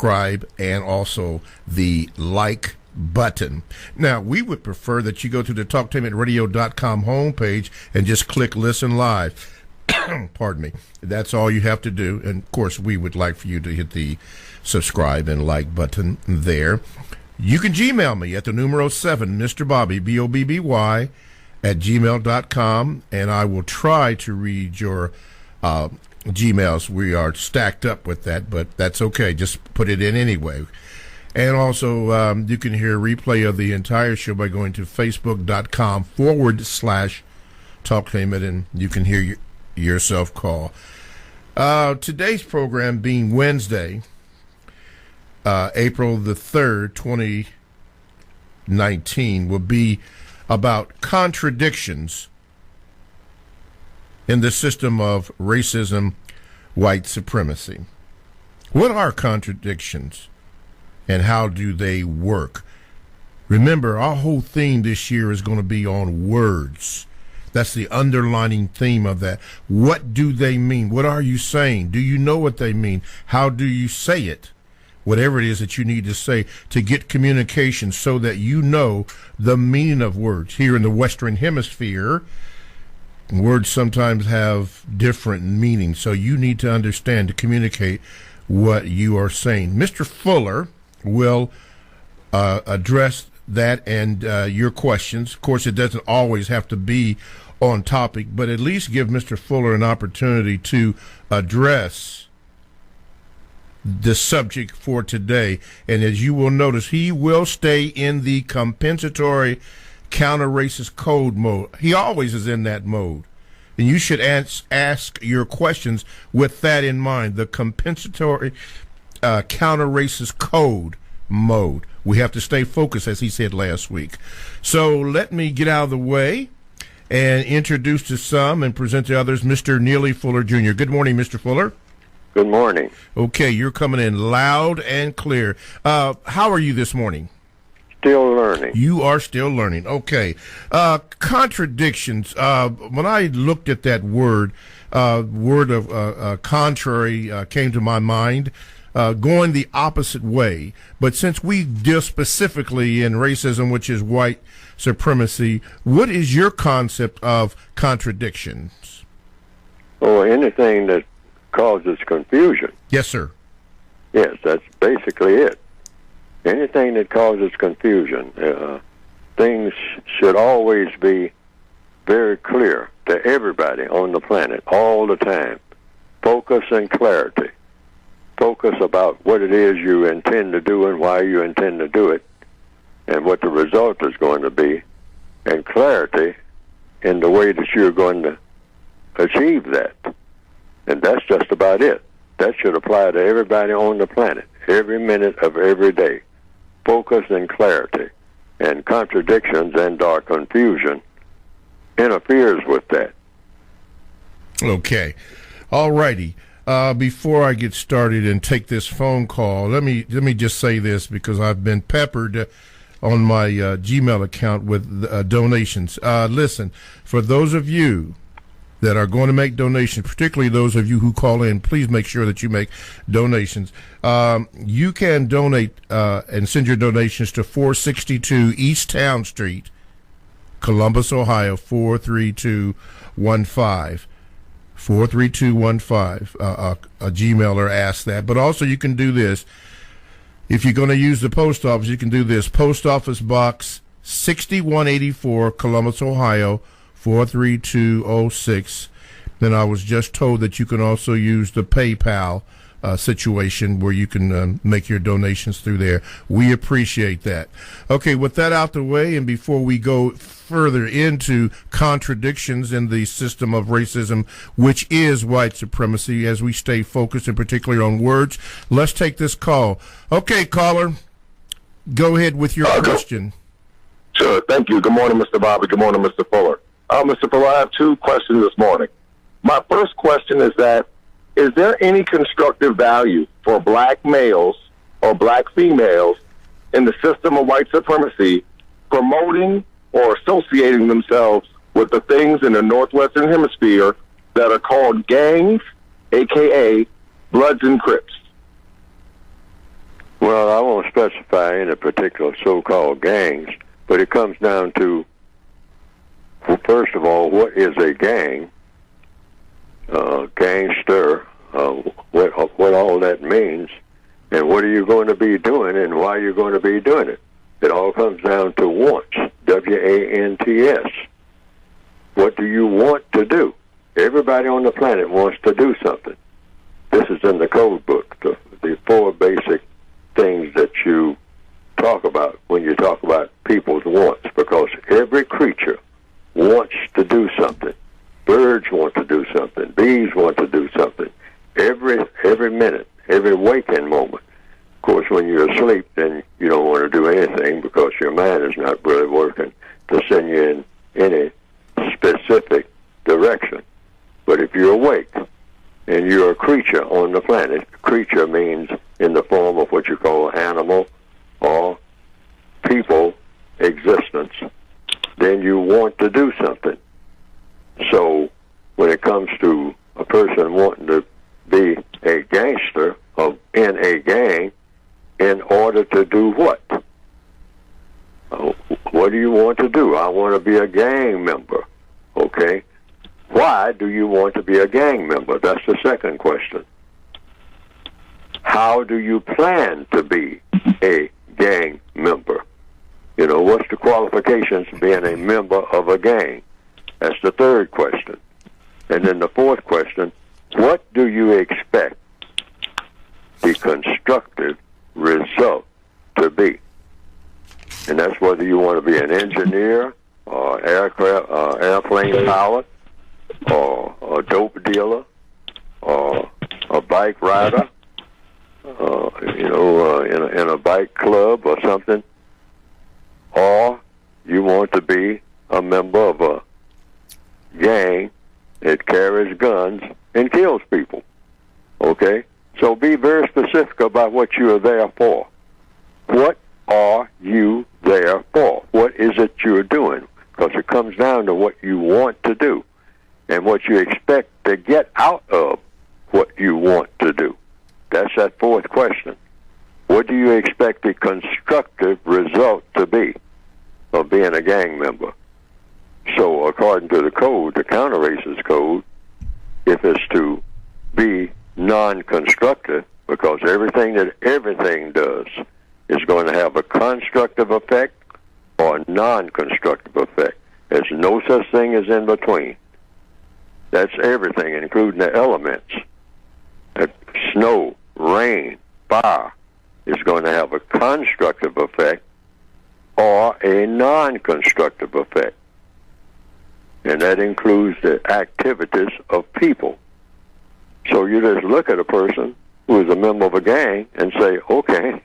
subscribe and also the like button. Now, we would prefer that you go to the talktainmentradio.com homepage and just click listen live. Pardon me. That's all you have to do. And of course, we would like for you to hit the subscribe and like button there. You can Gmail me at the numero 7, Mr. Bobby, BOBBY, at gmail.com, and I will try to read your Gmails. We are stacked up with that, but that's okay. Just put it in anyway. And also, you can hear a replay of the entire show by going to facebook.com/talktainment, and you can hear yourself call. Today's program being Wednesday, April the 3rd, 2019, will be about contradictions in the system of racism, white supremacy. What are contradictions and how do they work? Remember, our whole theme this year is going to be on words. That's the underlining theme of that. What do they mean? What are you saying? Do you know what they mean? How do you say it? Whatever it is that you need to say to get communication so that you know the meaning of words. Here in the Western Hemisphere, words sometimes have different meanings, so you need to understand to communicate what you are saying. Mr. Fuller will address that and your questions. Of course, it doesn't always have to be on topic, but at least give Mr. Fuller an opportunity to address the subject for today. And as you will notice, he will stay in the compensatory counter-racist code mode. He always is in that mode. And you should ask your questions with that in mind, the compensatory counter-racist code mode. We have to stay focused, as he said last week. So let me get out of the way and introduce to some and present to others Mr. Neely Fuller, Jr. Good morning, Mr. Fuller. Good morning. Okay, you're coming in loud and clear. How are you this morning? Still learning. You are still learning. Okay. Contradictions. When I looked at that word of contrary came to my mind, going the opposite way. But since we deal specifically in racism, which is white supremacy, what is your concept of contradictions? Oh, anything that causes confusion. Yes, sir. Yes, that's basically it. Anything that causes confusion. Things should always be very clear to everybody on the planet all the time. Focus and clarity. Focus about what it is you intend to do and why you intend to do it and what the result is going to be, and clarity in the way that you're going to achieve that. And that's just about it. That should apply to everybody on the planet, every minute of every day. Focus and clarity. And contradictions and or confusion interferes with that. Okay. All righty. Before I get started and take this phone call, let me just say this, because I've been peppered on my Gmail account with donations. Listen, for those of you that are going to make donations, particularly those of you who call in, please make sure that you make donations. You can donate and send your donations to 462 East Town Street, Columbus, Ohio, 43215. 43215. A Gmailer asked that. But also you can do this. If you're going to use the post office, you can do this. Post Office Box 6184, Columbus, Ohio, 43206. Then I was just told that you can also use the PayPal situation where you can make your donations through there. We appreciate that. Okay, with that out the way, and before we go further into contradictions in the system of racism, which is white supremacy, as we stay focused and particularly on words, let's take this call. Okay, caller, go ahead with your question. Sure, thank you. Good morning, Mr. Bobby. Good morning, Mr. Fuller. Mr. Fuller, I have two questions this morning. My first question is that, is there any constructive value for black males or black females in the system of white supremacy promoting or associating themselves with the things in the Northwestern Hemisphere that are called gangs, a.k.a. Bloods and Crips? Well, I won't specify any particular so-called gangs, but it comes down to, well, first of all, what is a gang? Gangster, what all that means, and what are you going to be doing, and why you're going to be doing it. It all comes down to wants, W-A-N-T-S. What do you want to do? Everybody on the planet wants to do something. This is in the code book, the 4 basic things that you talk about when you talk about people's wants, because every creature wants to do something. Birds want to do something. Bees want to do something. Every minute, every waking moment. Of course, when you're asleep, then you don't want to do anything because your mind is not really working to send you in any specific direction. But if you're awake and you're a creature on the planet, creature means in the form of what you call animal or people existence, then you want to do something. So when it comes to a person wanting to be a gangster in a gang, in order to do what? What do you want to do? I want to be a gang member. Okay. Why do you want to be a gang member? That's the second question. How do you plan to be a gang member? You know, what's the qualifications of being a member of a gang? That's the third question. And then the fourth question, what do you expect the constructive result to be? And that's whether you want to be an engineer or airplane pilot or a dope dealer or a bike rider, in a bike club or something, or you want to be a member of a gang that carries guns and kills people. Okay? So be very specific about what you are there for. What are you there for? What is it you're doing? Because it comes down to what you want to do and what you expect to get out of what you want to do. That's that fourth question. What do you expect the constructive result to be of being a gang member? So according to the code, the counter-racist code, if it's to be non-constructive, because everything does is going to have a constructive effect or a non-constructive effect. There's no such thing as in between. That's everything, including the elements. Snow, rain, fire is going to have a constructive effect or a non-constructive effect. And that includes the activities of people. So you just look at a person who is a member of a gang and say, okay,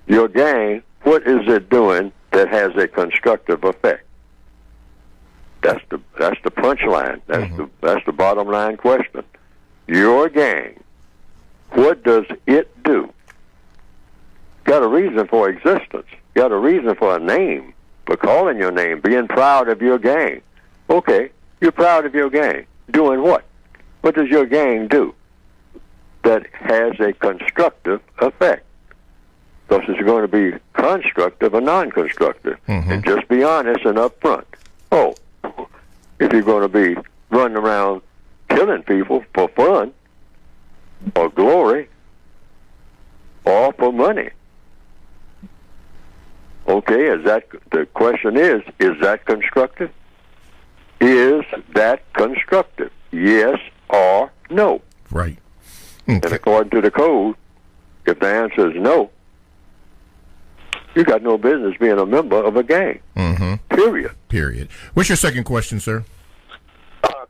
your gang, what is it doing that has a constructive effect? That's the punchline. That's the bottom line question. Your gang, what does it do? Got a reason for existence. Got a reason for a name, for calling your name, being proud of your gang. Okay, you're proud of your gang. Doing what? What does your gang do that has a constructive effect? Because it's going to be constructive or non-constructive. And just be honest and upfront. Oh, if you're going to be running around killing people for fun or glory or for money, okay, the question is that constructive? Is that constructive? Yes or no? Right. Okay. And according to the code, if the answer is no, you got no business being a member of a gang. Period. What's your second question, sir?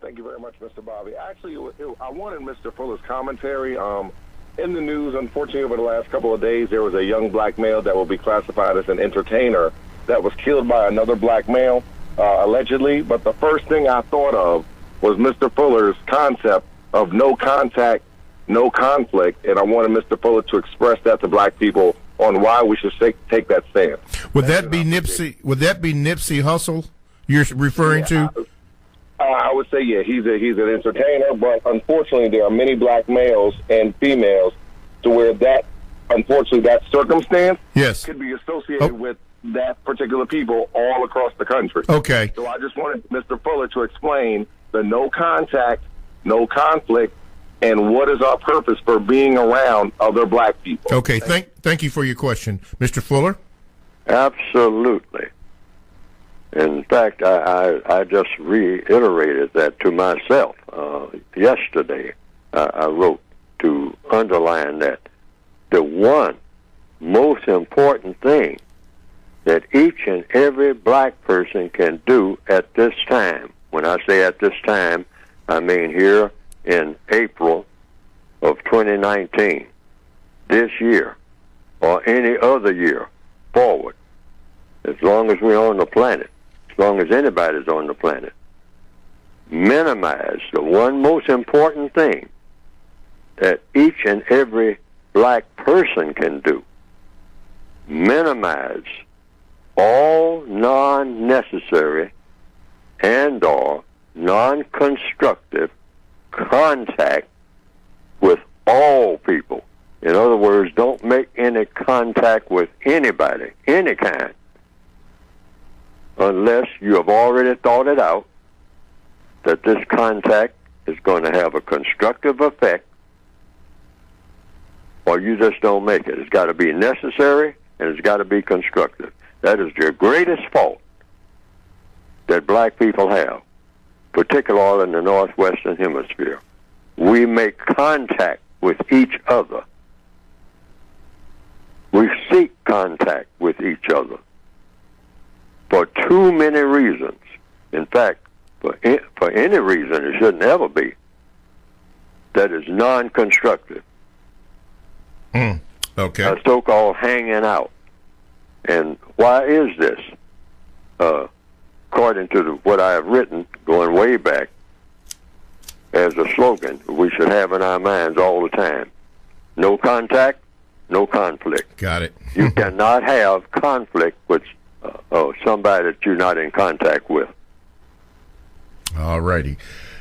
Thank you very much, Mr. Bobby. Actually, I wanted Mr. Fuller's commentary. In the news, unfortunately, over the last couple of days, there was a young black male that will be classified as an entertainer that was killed by another black male, allegedly. But the first thing I thought of was Mr. Fuller's concept of no contact, no conflict, and I wanted Mr. Fuller to express that to black people on why we should take that stance. Would that be Nipsey Hussle you're referring to? I would say, yeah, he's an entertainer, but unfortunately there are many black males and females to where that unfortunately, that circumstance Yes. could be associated with that particular people all across the country. Okay. So I just wanted Mr. Fuller to explain the no contact, no conflict, and what is our purpose for being around other black people. Okay. Thank you for your question, Mr. Fuller. Absolutely. In fact, I just reiterated that to myself yesterday. I wrote to underline that the one most important thing that each and every black person can do at this time, when I say at this time, I mean here in April of 2019, this year, or any other year forward, as long as we're on the planet, as long as anybody's on the planet, minimize the one most important thing that each and every black person can do. Minimize all non-necessary and or non-constructive contact with all people. In other words, don't make any contact with anybody, any kind, unless you have already thought it out that this contact is going to have a constructive effect, or you just don't make it. It's got to be necessary, and it's got to be constructive. That is the greatest fault that black people have, particularly in the northwestern hemisphere. We make contact with each other. We seek contact with each other for too many reasons. In fact, for any reason, it shouldn't ever be, that is non-constructive. Okay. A so-called hanging out. And why is this? According to what I have written, going way back, as a slogan we should have in our minds all the time: no contact, no conflict. Got it. You cannot have conflict with somebody that you're not in contact with. All righty.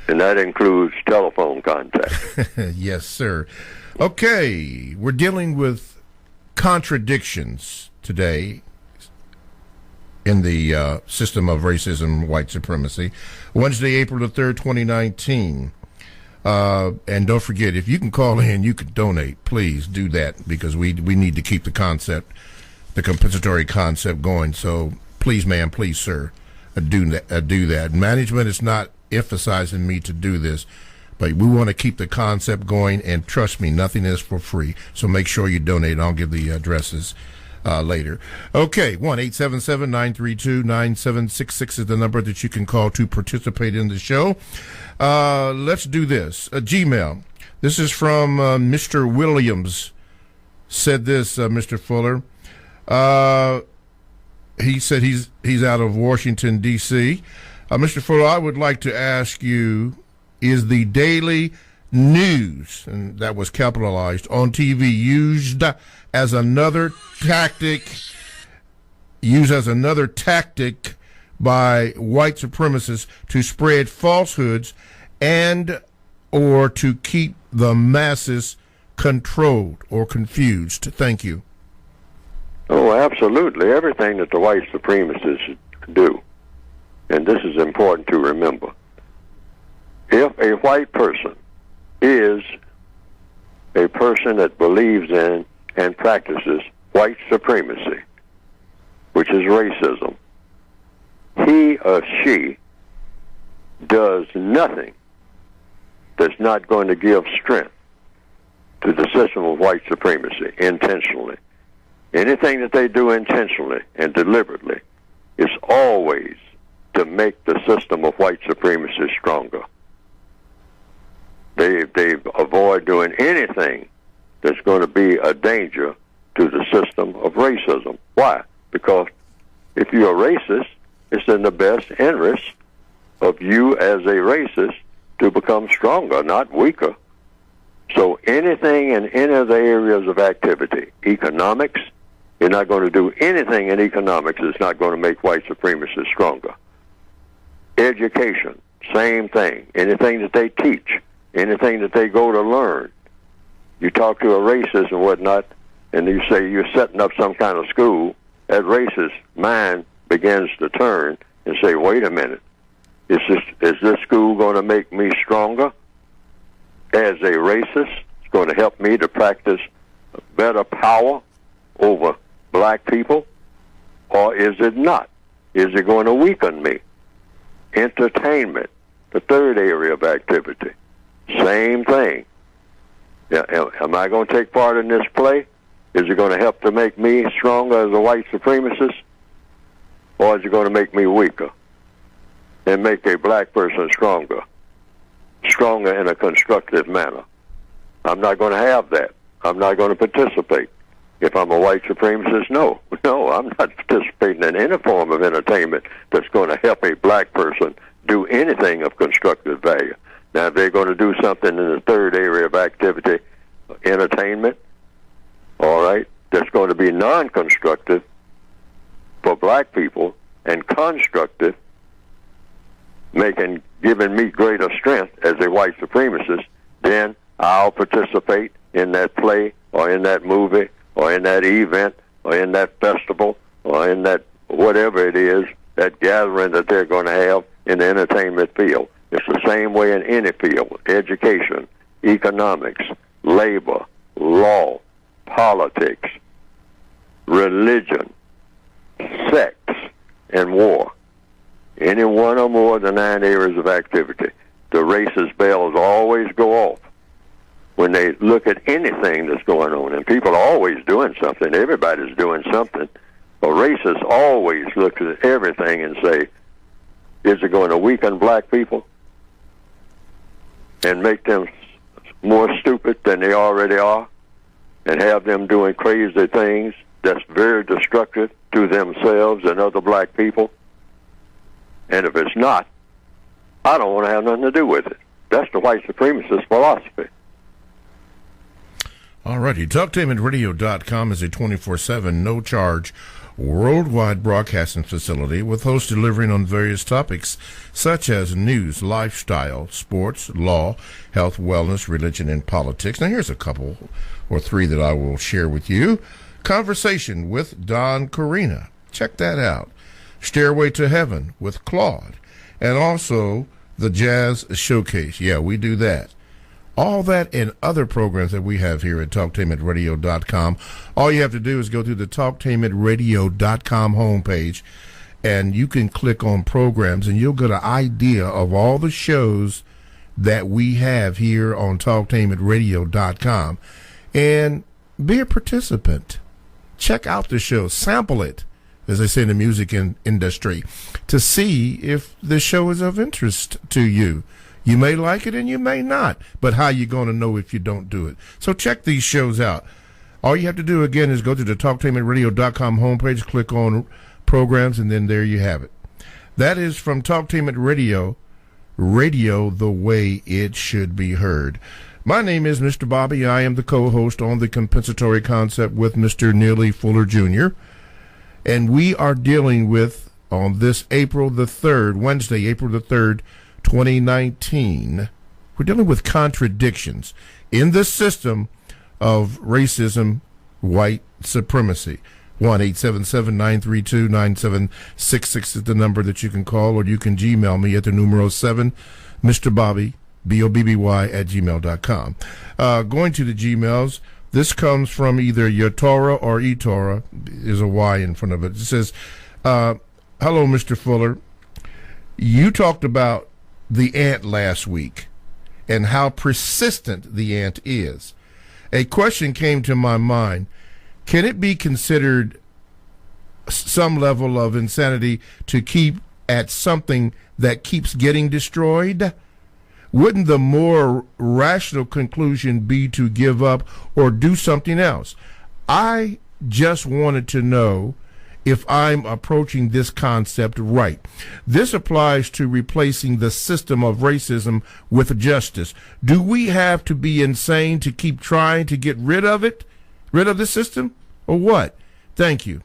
And that includes telephone contact. Yes, sir. Okay, we're dealing with contradictions today in the system of racism, white supremacy. Wednesday, April the 3rd, 2019. And don't forget, if you can call in, you can donate. Please do that, because we need to keep the concept, the compensatory concept going. So please, ma'am, please, sir, do that. Management is not emphasizing me to do this, but we want to keep the concept going, and trust me, nothing is for free. So make sure you donate. I'll give the addresses later. Okay, 1-877-932-9766 is the number that you can call to participate in the show. Let's do this. Gmail. This is from Mr. Williams. Said this, Mr. Fuller. He said he's out of Washington, D.C. Mr. Fuller, I would like to ask you, is the daily news, and that was capitalized, on TV used as another tactic by white supremacists to spread falsehoods and or to keep the masses controlled or confused? Thank you. Oh, absolutely. Everything that the white supremacists do, and this is important to remember, if a white person is a person that believes in and practices white supremacy, which is racism, he or she does nothing that's not going to give strength to the system of white supremacy intentionally. Anything that they do intentionally and deliberately is always to make the system of white supremacy stronger. They avoid doing anything that's going to be a danger to the system of racism. Why? Because if you're a racist, it's in the best interest of you as a racist to become stronger, not weaker. So anything in any of the areas of activity, economics, you're not going to do anything in economics that's not going to make white supremacists stronger. Education, same thing. Anything that they teach, anything that they go to learn. You talk to a racist and whatnot, and you say you're setting up some kind of school, that racist mind begins to turn and say, wait a minute, is this school going to make me stronger as a racist? It's going to help me to practice better power over black people? Or is it not? Is it going to weaken me? Entertainment, the third area of activity, same thing. Am I going to take part in this play? Is it going to help to make me stronger as a white supremacist? Or is it going to make me weaker and make a black person stronger in a constructive manner? I'm not going to have that. I'm not going to participate. If I'm a white supremacist, no, I'm not participating in any form of entertainment that's going to help a black person do anything of constructive value. Now, if they're going to do something in the third area of activity, entertainment, all right, that's going to be non-constructive for black people and constructive, giving me greater strength as a white supremacist, then I'll participate in that play or in that movie or in that event or in that festival or in that whatever it is, that gathering that they're going to have in the entertainment field. It's the same way in any field: education, economics, labor, law, politics, religion, sex, and war. Any one or more of the 9 areas of activity, the racist bells always go off when they look at anything that's going on. And people are always doing something. Everybody's doing something. But racists always look at everything and say, is it going to weaken black people and make them more stupid than they already are and have them doing crazy things that's very destructive to themselves and other black people? And if it's not, I don't want to have nothing to do with it. That's the white supremacist philosophy. All righty. TalkTainmentRadio.com is a 24/7, no-charge, worldwide broadcasting facility with hosts delivering on various topics such as news, lifestyle, sports, law, health, wellness, religion, and politics. Now, here's a couple or three that I will share with you. Conversation with Don Corina. Check that out. Stairway to Heaven with Claude. And also the Jazz Showcase. Yeah, we do that. All that and other programs that we have here at TalkTainmentRadio.com. All you have to do is go to the TalkTainmentRadio.com homepage, and you can click on programs, and you'll get an idea of all the shows that we have here on TalkTainmentRadio.com. And be a participant. Check out the show. Sample it, as they say in the music industry, to see if the show is of interest to you. You may like it and you may not, but how you going to know if you don't do it? So check these shows out. All you have to do, again, is go to the TalkTainmentRadio.com homepage, click on programs, and then there you have it. That is from Talktainment Radio, radio the way it should be heard. My name is Mr. Bobby. I am the co-host on the Compensatory Concept with Mr. Neely Fuller Jr., and we are dealing with, on this April the 3rd, Wednesday, April the 3rd, 2019, we're dealing with contradictions in the system of racism, white supremacy. 1-877-932-9766 is the number that you can call, or you can Gmail me at the numero 7, Mr. Bobby, BOBBY @gmail.com. Going to the Gmails, this comes from either Yatora or eTora. There's a Y in front of it. It says, hello, Mr. Fuller. You talked about the ant last week and how persistent the ant is. A question came to my mind. Can it be considered some level of insanity to keep at something that keeps getting destroyed? Wouldn't the more rational conclusion be to give up or do something else? I just wanted to know if I'm approaching this concept right. This applies to replacing the system of racism with justice. Do we have to be insane to keep trying to get rid of it, rid of the system, or what? Thank you.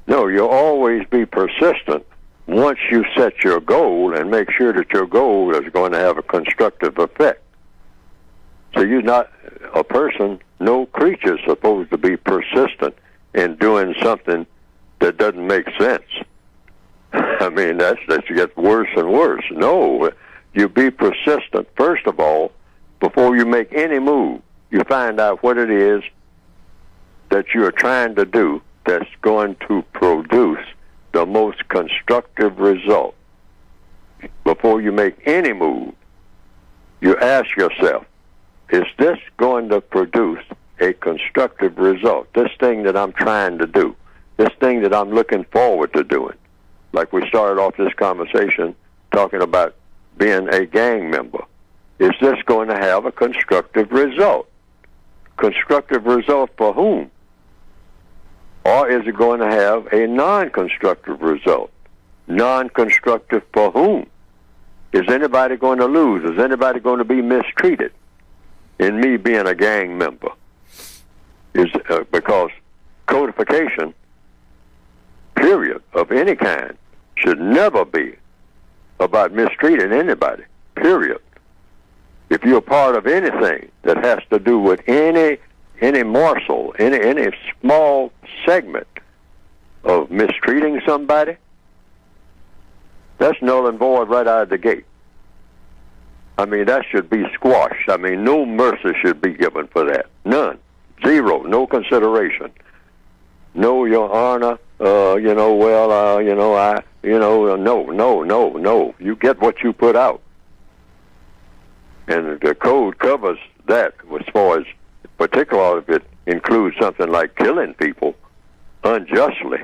No, you'll always be persistent once you set your goal and make sure that your goal is going to have a constructive effect. So you're not a person, no creature is supposed to be persistent in doing something that doesn't make sense. I mean, that gets worse and worse. No, you be persistent, first of all, before you make any move. You find out what it is that you're trying to do that's going to produce the most constructive result. Before you make any move, you ask yourself, is this going to produce a constructive result? This thing that I'm trying to do, this thing that I'm looking forward to doing. Like we started off this conversation talking about being a gang member. Is this going to have a constructive result? Constructive result for whom? Or is it going to have a non-constructive result? Non-constructive for whom? Is anybody going to lose? Is anybody going to be mistreated in me being a gang member? Because codification, period, of any kind, should never be about mistreating anybody, period. If you're part of anything that has to do with any morsel, any small segment of mistreating somebody, that's null and void right out of the gate. I mean, that should be squashed. I mean, no mercy should be given for that. None. Zero. No consideration. No, Your Honor, no. You get what you put out. And the code covers that as far as, particularly if it includes something like killing people unjustly.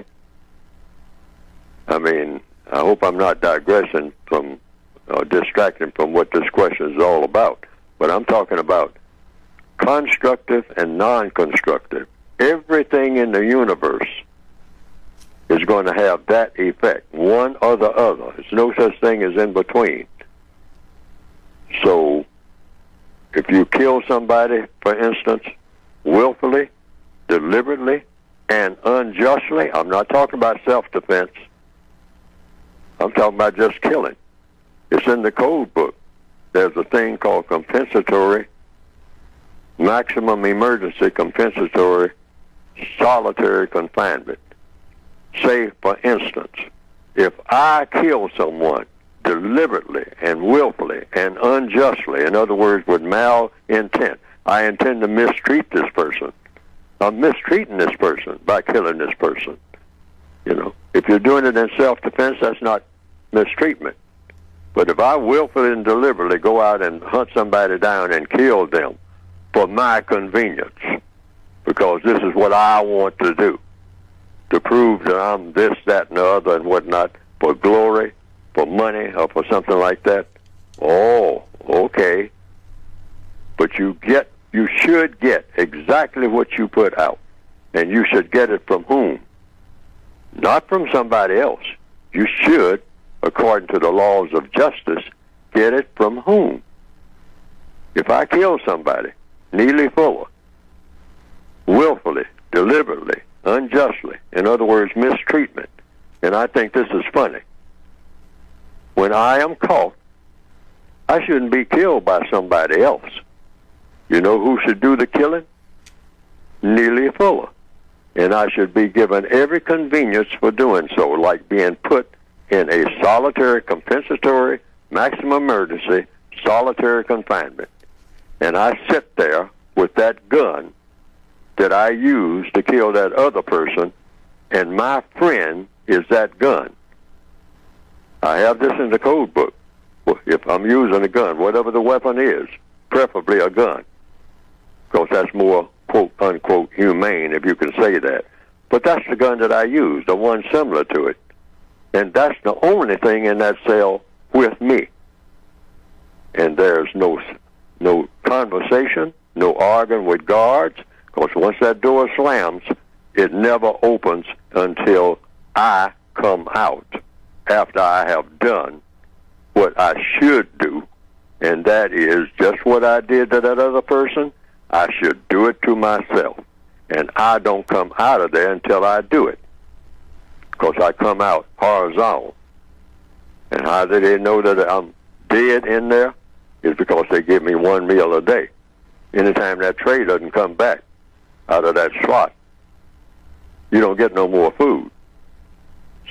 I mean, I hope I'm not digressing from or distracting from what this question is all about. But I'm talking about constructive and non-constructive. Everything in the universe is going to have that effect, one or the other. There's no such thing as in between. So if you kill somebody, for instance, willfully, deliberately, and unjustly, I'm not talking about self-defense. I'm talking about just killing. It's in the code book. There's a thing called compensatory, maximum emergency compensatory solitary confinement. Say, for instance, if I kill someone deliberately and willfully and unjustly, in other words, with malintent, I intend to mistreat this person. I'm mistreating this person by killing this person. You know, if you're doing it in self-defense, that's not mistreatment. But if I willfully and deliberately go out and hunt somebody down and kill them for my convenience, because this is what I want to do, to prove that I'm this, that, and the other and whatnot, for glory, for money, or for something like that, oh, okay. But you should get exactly what you put out. And you should get it from whom? Not from somebody else. You should, according to the laws of justice, get it from whom? If I kill somebody, Neely Fuller, willfully, deliberately, unjustly, in other words, mistreatment, and I think this is funny, when I am caught, I shouldn't be killed by somebody else. You know who should do the killing? Neely Fuller. And I should be given every convenience for doing so, like being put in a solitary compensatory maximum emergency solitary confinement. And I sit there with that gun that I used to kill that other person, and my friend is that gun. I have this in the code book. If I'm using a gun, whatever the weapon is, preferably a gun, because that's more, quote, unquote, humane, if you can say that. But that's the gun that I use, the one similar to it. And that's the only thing in that cell with me. And there's no conversation, no arguing with guards, because once that door slams, it never opens until I come out, after I have done what I should do, and that is just what I did to that other person, I should do it to myself. And I don't come out of there until I do it, because I come out horizontal. And how do they know that I'm dead in there? Is because they give me one meal a day. anytime that tray doesn't come back out of that slot, you don't get no more food.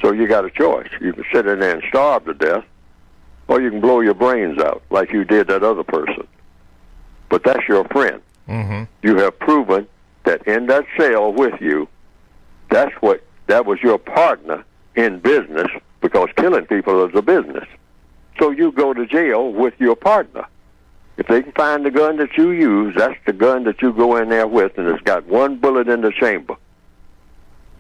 So you got a choice. You can sit in there and starve to death, or you can blow your brains out like you did that other person. But that's your friend. Mm-hmm. You have proven that in that cell with you, that was your partner in business, because killing people is a business. So you go to jail with your partner. If they can find the gun that you use, that's the gun that you go in there with, and it's got one bullet in the chamber.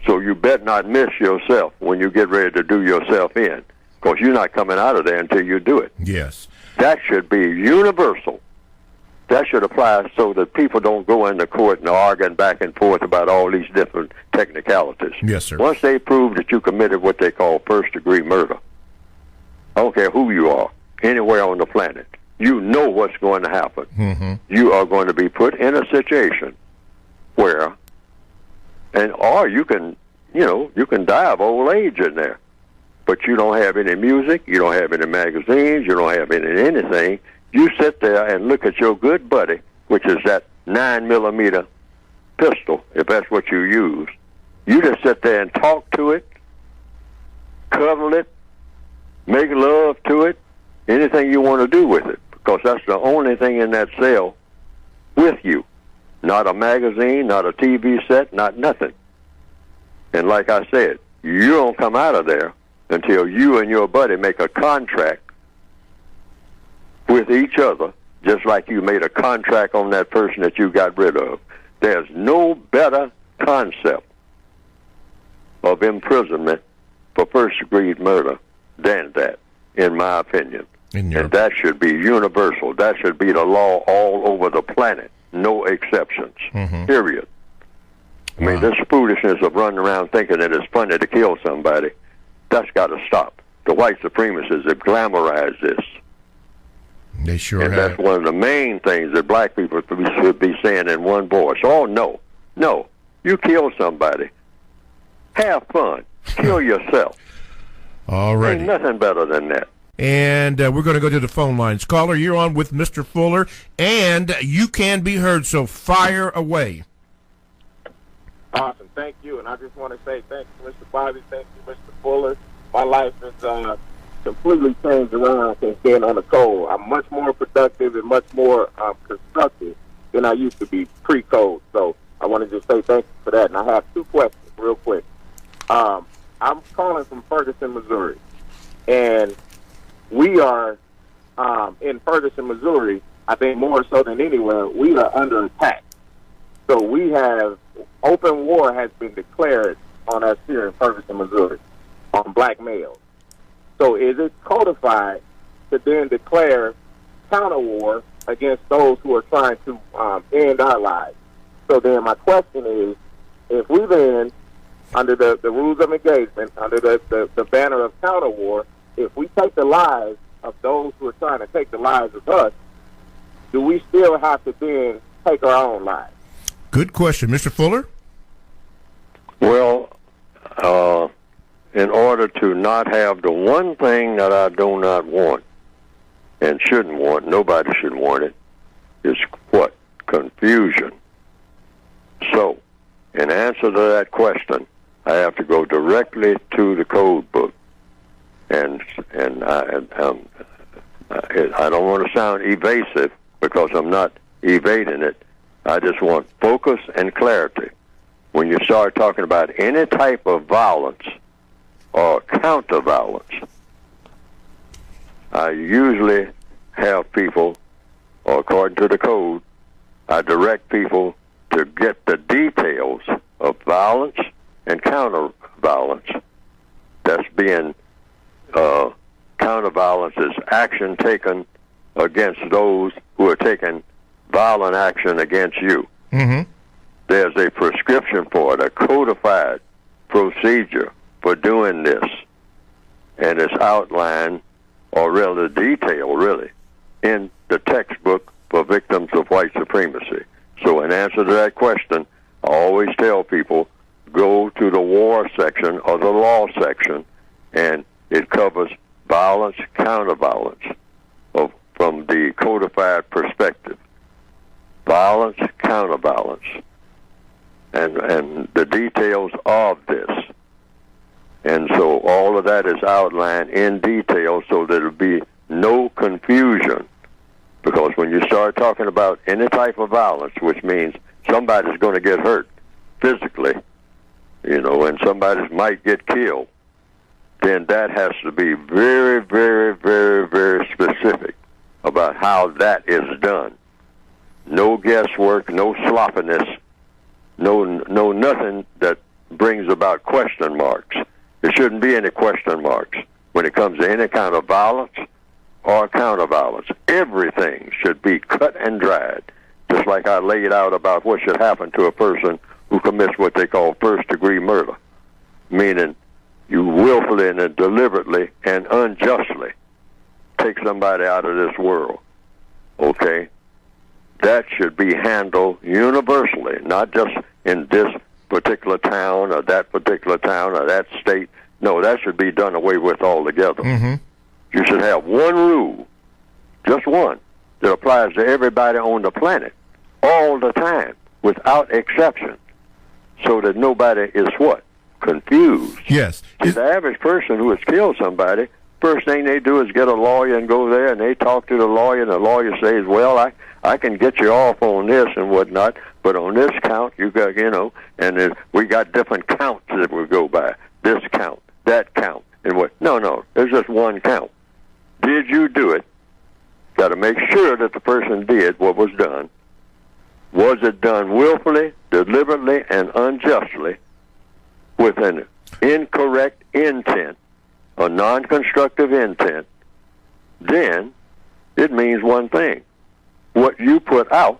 So you better not miss yourself when you get ready to do yourself in, because you're not coming out of there until you do it. Yes. That should be universal. That should apply so that people don't go into court and arguing back and forth about all these different technicalities. Yes, sir. Once they prove that you committed what they call first-degree murder, I don't care who you are, anywhere on the planet, you know what's going to happen. Mm-hmm. You are going to be put in a situation where, or you can die of old age in there, but you don't have any music, you don't have any magazines, you don't have anything. You sit there and look at your good buddy, which is that 9mm pistol, if that's what you use. You just sit there and talk to it, cuddle it, make love to it, anything you want to do with it, because that's the only thing in that cell with you. Not a magazine, not a TV set, not nothing. And like I said, you don't come out of there until you and your buddy make a contract with each other, just like you made a contract on that person that you got rid of. There's no better concept of imprisonment for first-degree murder than that, in my opinion. And that should be universal. That should be the law all over the planet. No exceptions. Mm-hmm. Period. I mean, this foolishness of running around thinking that it's funny to kill somebody, that's got to stop. The white supremacists have glamorized this. They sure and have. That's one of the main things that black people should be saying in one voice. Oh, no. You kill somebody. Have fun. Kill yourself. All right. Ain't nothing better than that. And we're going to go to the phone lines. Caller, you're on with Mr. Fuller, and you can be heard, so fire away. Awesome. Thank you. And I just want to say thank you, Mr. Bobby. Thank you, Mr. Fuller. My life has completely changed around since being on the code. I'm much more productive and much more constructive than I used to be pre-code. So I want to just say thank you for that. And I have two questions real quick. I'm calling from Ferguson, Missouri. And we are in Ferguson, Missouri, I think more so than anywhere, we are under attack. So we have, open war has been declared on us here in Ferguson, Missouri, on black males. So is it codified to then declare counter war against those who are trying to end our lives? So then my question is, if we then, under the rules of engagement, under the banner of counter war, if we take the lives of those who are trying to take the lives of us, do we still have to then take our own lives? Good question. Mr. Fuller? Well, in order to not have the one thing that I do not want and shouldn't want, nobody should want it, is what? Confusion. So, in answer to that question, I have to go directly to the code book. And I don't want to sound evasive, because I'm not evading it. I just want focus and clarity. When you start talking about any type of violence or counter-violence, I usually have people, or according to the code, I direct people to get the details of violence and counter-violence. That's being counter-violence is action taken against those who are taking violent action against you. Mm-hmm. There's a prescription for it, a codified procedure for doing this, and it's outlined, or rather detailed, really, in the textbook for victims of white supremacy. So in answer to that question, I always tell people, go to the war section or the law section, and it covers violence, counter-violence, from the codified perspective. violence, counterbalance, and the details of this. And so all of that is outlined in detail so that there'll be no confusion. Because when you start talking about any type of violence, which means somebody's going to get hurt physically, and somebody might get killed, then that has to be very, very, very, very specific about how that is done. No guesswork, no sloppiness, no nothing that brings about question marks. There shouldn't be any question marks when it comes to any kind of violence or counterviolence. Everything should be cut and dried, just like I laid out about what should happen to a person who commits what they call first-degree murder, meaning you willfully and deliberately and unjustly take somebody out of this world, okay? That should be handled universally, not just in this particular town or that particular town or that state. No, that should be done away with altogether. Mm-hmm. You should have one rule, just one, that applies to everybody on the planet all the time, without exception, so that nobody is what? Confused. Yes. See, the average person who has killed somebody, first thing they do is get a lawyer and go there, and they talk to the lawyer, and the lawyer says, well, I can get you off on this and whatnot, but on this count, you got, and we got different counts that we go by. This count, that count, and what? No, there's just one count. Did you do it? Got to make sure that the person did what was done. Was it done willfully, deliberately, and unjustly with an incorrect intent, a non-constructive intent? Then it means one thing. What you put out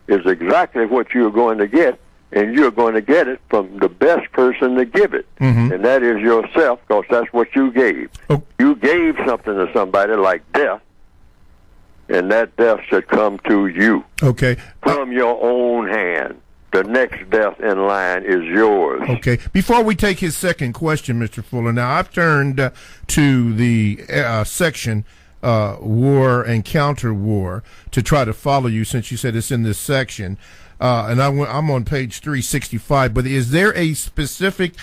is exactly what you're going to get, and you're going to get it from the best person to give it. Mm-hmm. And that is yourself, because that's what you gave. Oh. You gave something to somebody like death, and that death should come to you. Okay. From your own hand. The next death in line is yours. Okay. Before we take his second question, Mr. Fuller, now I've turned to the section war and counter war to try to follow you, since you said it's in this section. And I'm on page 365, but is there a specific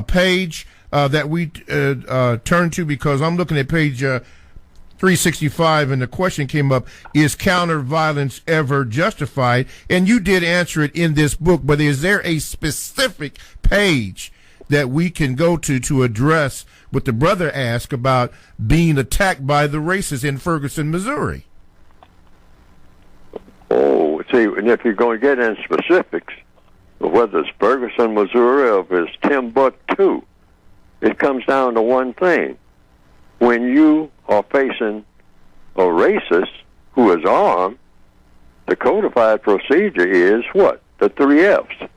page that we turn to? Because I'm looking at page 365, and the question came up, is counter violence ever justified? And you did answer it in this book, but is there a specific page that we can go to address what the brother asked about being attacked by the racists in Ferguson, Missouri? Oh, see, and if you're going to get in specifics, whether it's Ferguson, Missouri, or if it's Timbuktu, it comes down to one thing. When you are facing a racist who is armed, the codified procedure is what? The 3 F's.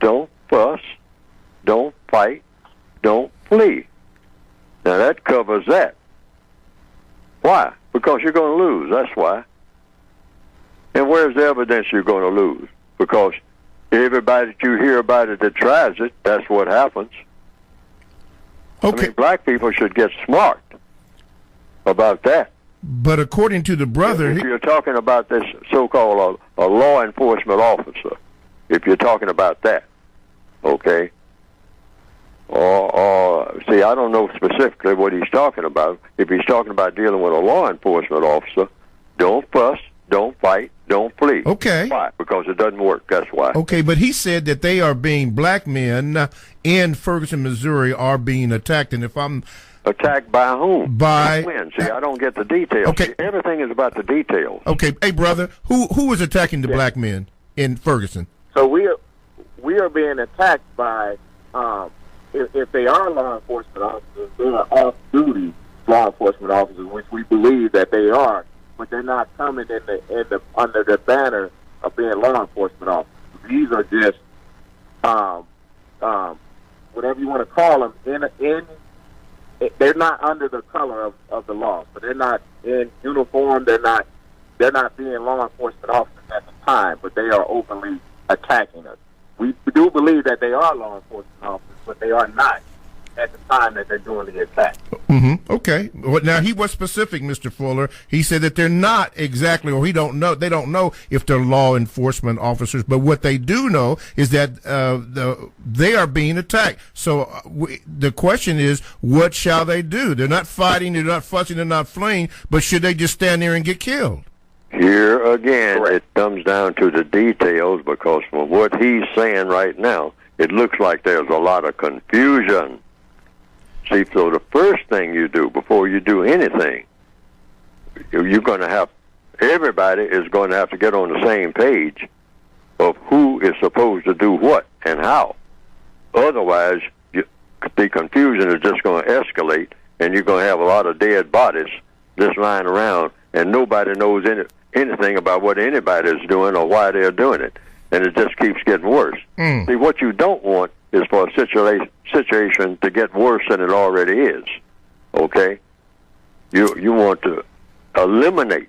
Don't fuss, don't fight, don't flee. Now that covers that. Why? Because you're going to lose, that's why. And where's the evidence you're going to lose? Because everybody that you hear about it that tries it, that's what happens. Okay. I mean, black people should get smart about that. But according to the brother... If you're talking about this so-called a law enforcement officer, if you're talking about that, okay? Or see, I don't know specifically what he's talking about. If he's talking about dealing with a law enforcement officer, don't fuss, don't fight, don't flee. Okay. Why? Because it doesn't work. That's why. Okay, but he said that they are being, black men in Ferguson, Missouri are being attacked. And if I'm... Attacked by whom? By... when? See, I don't get the details. Okay. See, everything is about the details. Okay. Hey, brother, who is attacking the black men in Ferguson? So we are being attacked by, if they are law enforcement officers, they are off-duty law enforcement officers, which we believe that they are, but they're not coming under the banner of being law enforcement officers. These are just whatever you want to call them. They're not under the color of the law, so they're not in uniform. They're not being law enforcement officers at the time, but they are openly attacking us. We do believe that they are law enforcement officers, but they are not at the time that they're doing the attack. Mm-hmm. Okay. Well, now he was specific, Mr. Fuller. He said that they're not exactly, or he don't know. They don't know if they're law enforcement officers, but what they do know is that they are being attacked. So the question is, what shall they do? They're not fighting, they're not fussing, they're not fleeing, but should they just stand there and get killed? Here again, it comes down to the details, because from what he's saying right now, it looks like there's a lot of confusion. See, so the first thing you do before you do anything, you're going to have, everybody is going to have to get on the same page of who is supposed to do what and how. Otherwise, the confusion is just going to escalate, and you're going to have a lot of dead bodies just lying around, and nobody knows anything about what anybody is doing or why they're doing it, and it just keeps getting worse. See, what you don't want is for a situation to get worse than it already is. Okay? You want to eliminate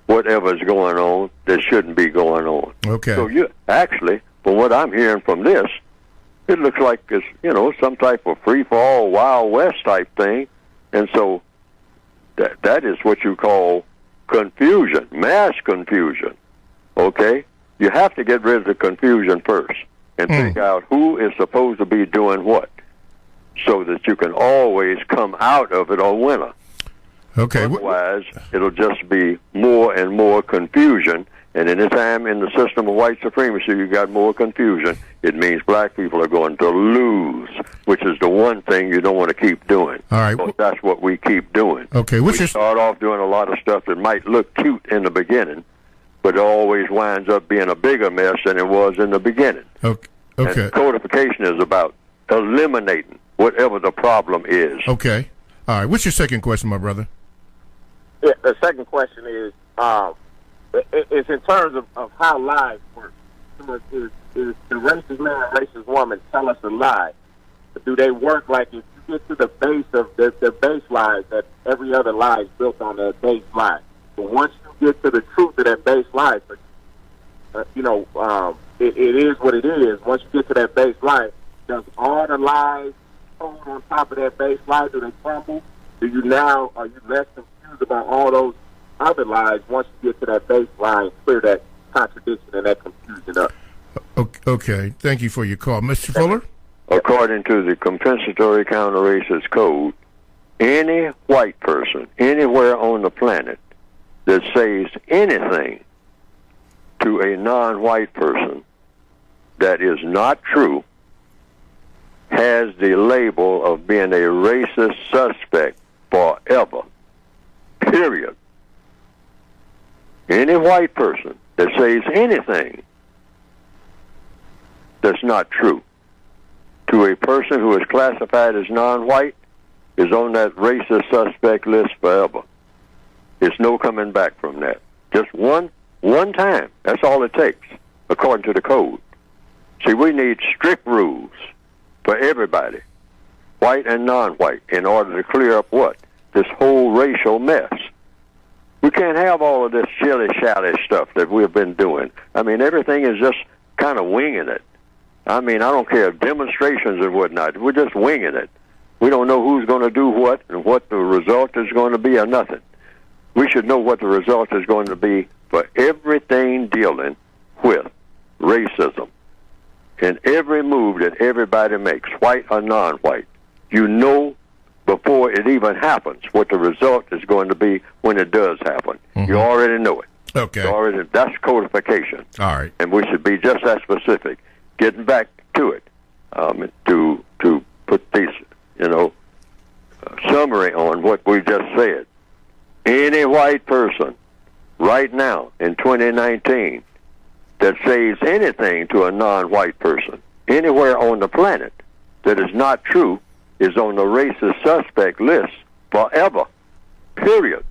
whatever's going on that shouldn't be going on. Okay. So you actually, from what I'm hearing from this, it looks like it's, some type of free-for-all, Wild West type thing. And so that is what you call confusion, mass confusion. Okay? You have to get rid of the confusion first and figure out who is supposed to be doing what, so that you can always come out of it a winner. Okay. Otherwise, it'll just be more and more confusion. And anytime in the system of white supremacy you got more confusion, it means black people are going to lose, which is the one thing you don't want to keep doing. All right. Because that's what we keep doing. Okay. We start off doing a lot of stuff that might look cute in the beginning, but it always winds up being a bigger mess than it was in the beginning. Okay. And codification is about eliminating whatever the problem is. Okay. All right. What's your second question, my brother? Yeah, the second question is in terms of how lies work. Is the racist man and racist woman tell us a lie? Do they work like if you get to the base of the base lies, that every other lie is built on that base lie? But once you get to the truth of that base lie, it is what it is. Once you get to that base lie, does all the lies told on top of that base lie, do they crumble? Are you less confused about all those other lies once you get to that base line, clear that contradiction and that confusion up? Okay. Thank you for your call. Mr. Fuller? According to the compensatory counter-racist code, any white person anywhere on the planet that says anything to a non-white person that is not true has the label of being a racist suspect forever. Period. Any white person that says anything that's not true to a person who is classified as non-white is on that racist suspect list forever. There's no coming back from that. Just one time. That's all it takes, according to the code. See, we need strict rules for everybody, white and non-white, in order to clear up what? This whole racial mess. We can't have all of this shilly-shally stuff that we've been doing. I mean, everything is just kind of winging it. I mean, I don't care, demonstrations and whatnot. We're just winging it. We don't know who's going to do what and what the result is going to be or nothing. We should know what the result is going to be for everything dealing with racism. In every move that everybody makes, white or non-white, you know before it even happens what the result is going to be when it does happen. You already know it. Okay. That's codification. All right. And we should be just that specific. Getting back to it, to put this, summary on what we just said. Any white person right now in 2019 that says anything to a non-white person anywhere on the planet that is not true is on the racist suspect list forever. Period.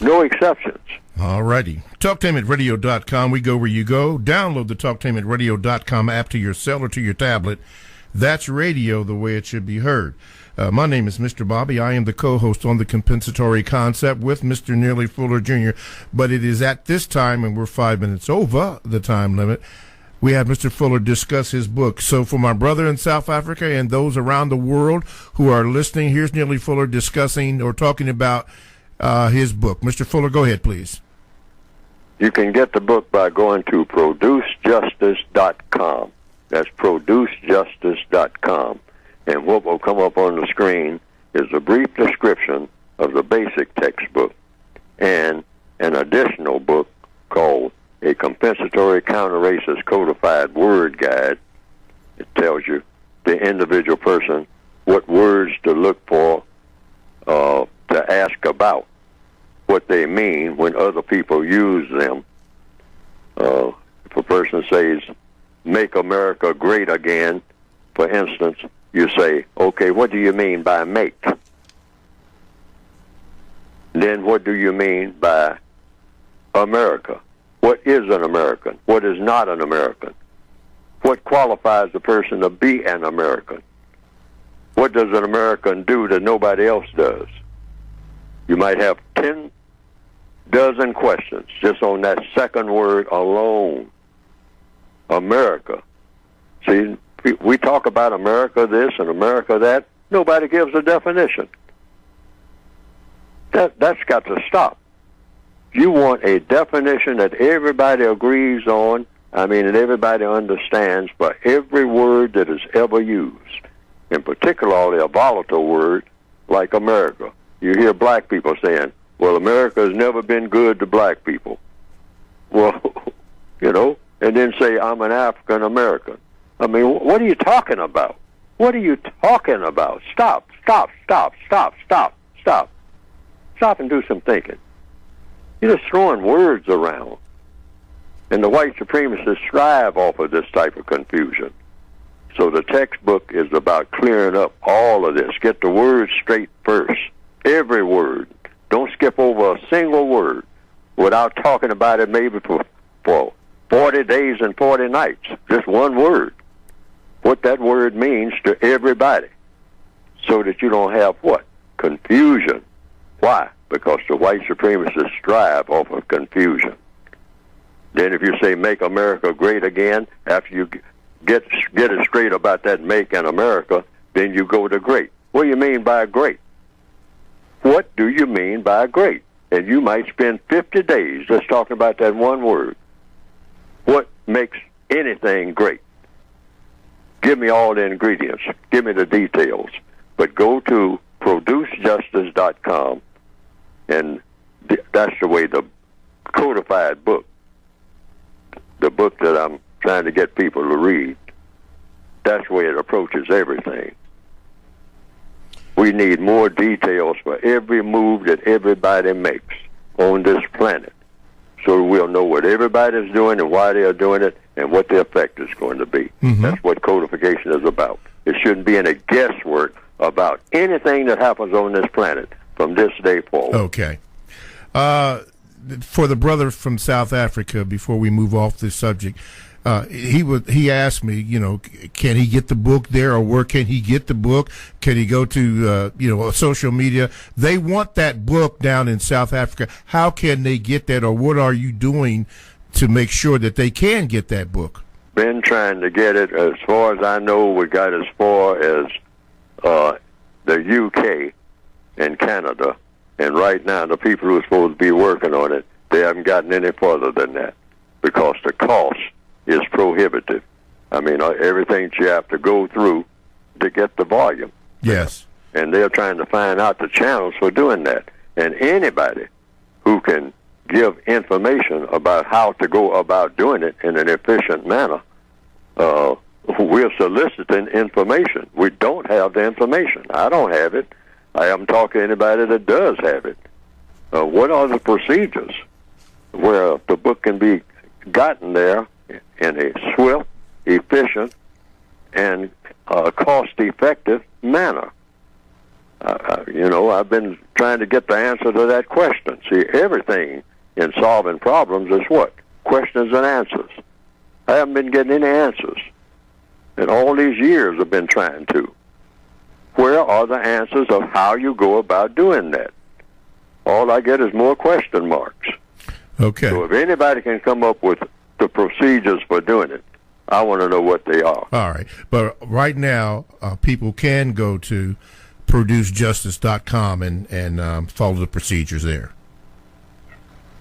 No exceptions. All righty. TalkTameAtRadio.com. We go where you go. Download the TalkTameAtRadio.com app to your cell or to your tablet. That's radio the way it should be heard. My name is Mr. Bobby. I am the co-host on the Compensatory Concept with Mr. Neely Fuller Jr. But it is at this time, and we're 5 minutes over the time limit, we had Mr. Fuller discuss his book. So for my brother in South Africa and those around the world who are listening, here's Neely Fuller discussing or talking about his book. Mr. Fuller, go ahead, please. You can get the book by going to producejustice.com. That's producejustice.com. And what will come up on the screen is a brief description of the basic textbook and an additional book called A Compensatory Counter-Racist Codified Word Guide. It tells you, the individual person, what words to look for, to ask about, what they mean when other people use them. If a person says, make America great again, for instance, you say, okay, what do you mean by make? Then what do you mean by America? What is an American? What is not an American? What qualifies a person to be an American? What does an American do that nobody else does? You might have 10 dozen questions just on that second word alone. America. See, we talk about America this and America that. Nobody gives a definition. That's got to stop. You want a definition that everybody agrees on, that everybody understands for every word that is ever used, and particularly a volatile word like America. You hear black people saying, well, America has never been good to black people. Well, and then say, I'm an African American. What are you talking about? What are you talking about? Stop and do some thinking. You're just throwing words around. And the white supremacists thrive off of this type of confusion. So the textbook is about clearing up all of this. Get the words straight first. Every word. Don't skip over a single word without talking about it maybe for 40 days and 40 nights. Just one word. What that word means to everybody. So that you don't have what? Confusion. Why? Because the white supremacists strive off of confusion. Then if you say make America great again, after you get it straight about that make in America, then you go to great. What do you mean by great? What do you mean by great? And you might spend 50 days just talking about that one word. What makes anything great? Give me all the ingredients. Give me the details. But go to producejustice.com, and that's the way the codified book, the book that I'm trying to get people to read, that's the way it approaches everything. We need more details for every move that everybody makes on this planet, so we'll know what everybody's doing and why they're doing it and what the effect is going to be. Mm-hmm. That's what codification is about. It shouldn't be any guesswork about anything that happens on this planet from this day forward. Okay. For the brother from South Africa, before we move off this subject, he asked me, can he get the book there, or where can he get the book? Can he go to social media? They want that book down in South Africa. How can they get that, or what are you doing to make sure that they can get that book? Been trying to get it. As far as I know, we got as far as the UK and Canada, and right now the people who are supposed to be working on it, they haven't gotten any further than that because the cost is prohibitive. Everything that you have to go through to get the volume. Yes. And they're trying to find out the channels for doing that. And anybody who can give information about how to go about doing it in an efficient manner, we're soliciting information. We don't have the information. I don't have it. I haven't talked to anybody that does have it. What are the procedures where the book can be gotten there in a swift, efficient, and cost-effective manner? I've been trying to get the answer to that question. See, everything in solving problems is what? Questions and answers. I haven't been getting any answers. And all these years I've been trying to. Where are the answers of how you go about doing that? All I get is more question marks. Okay. So if anybody can come up with the procedures for doing it, I want to know what they are. All right. But right now, people can go to producejustice.com and follow the procedures there.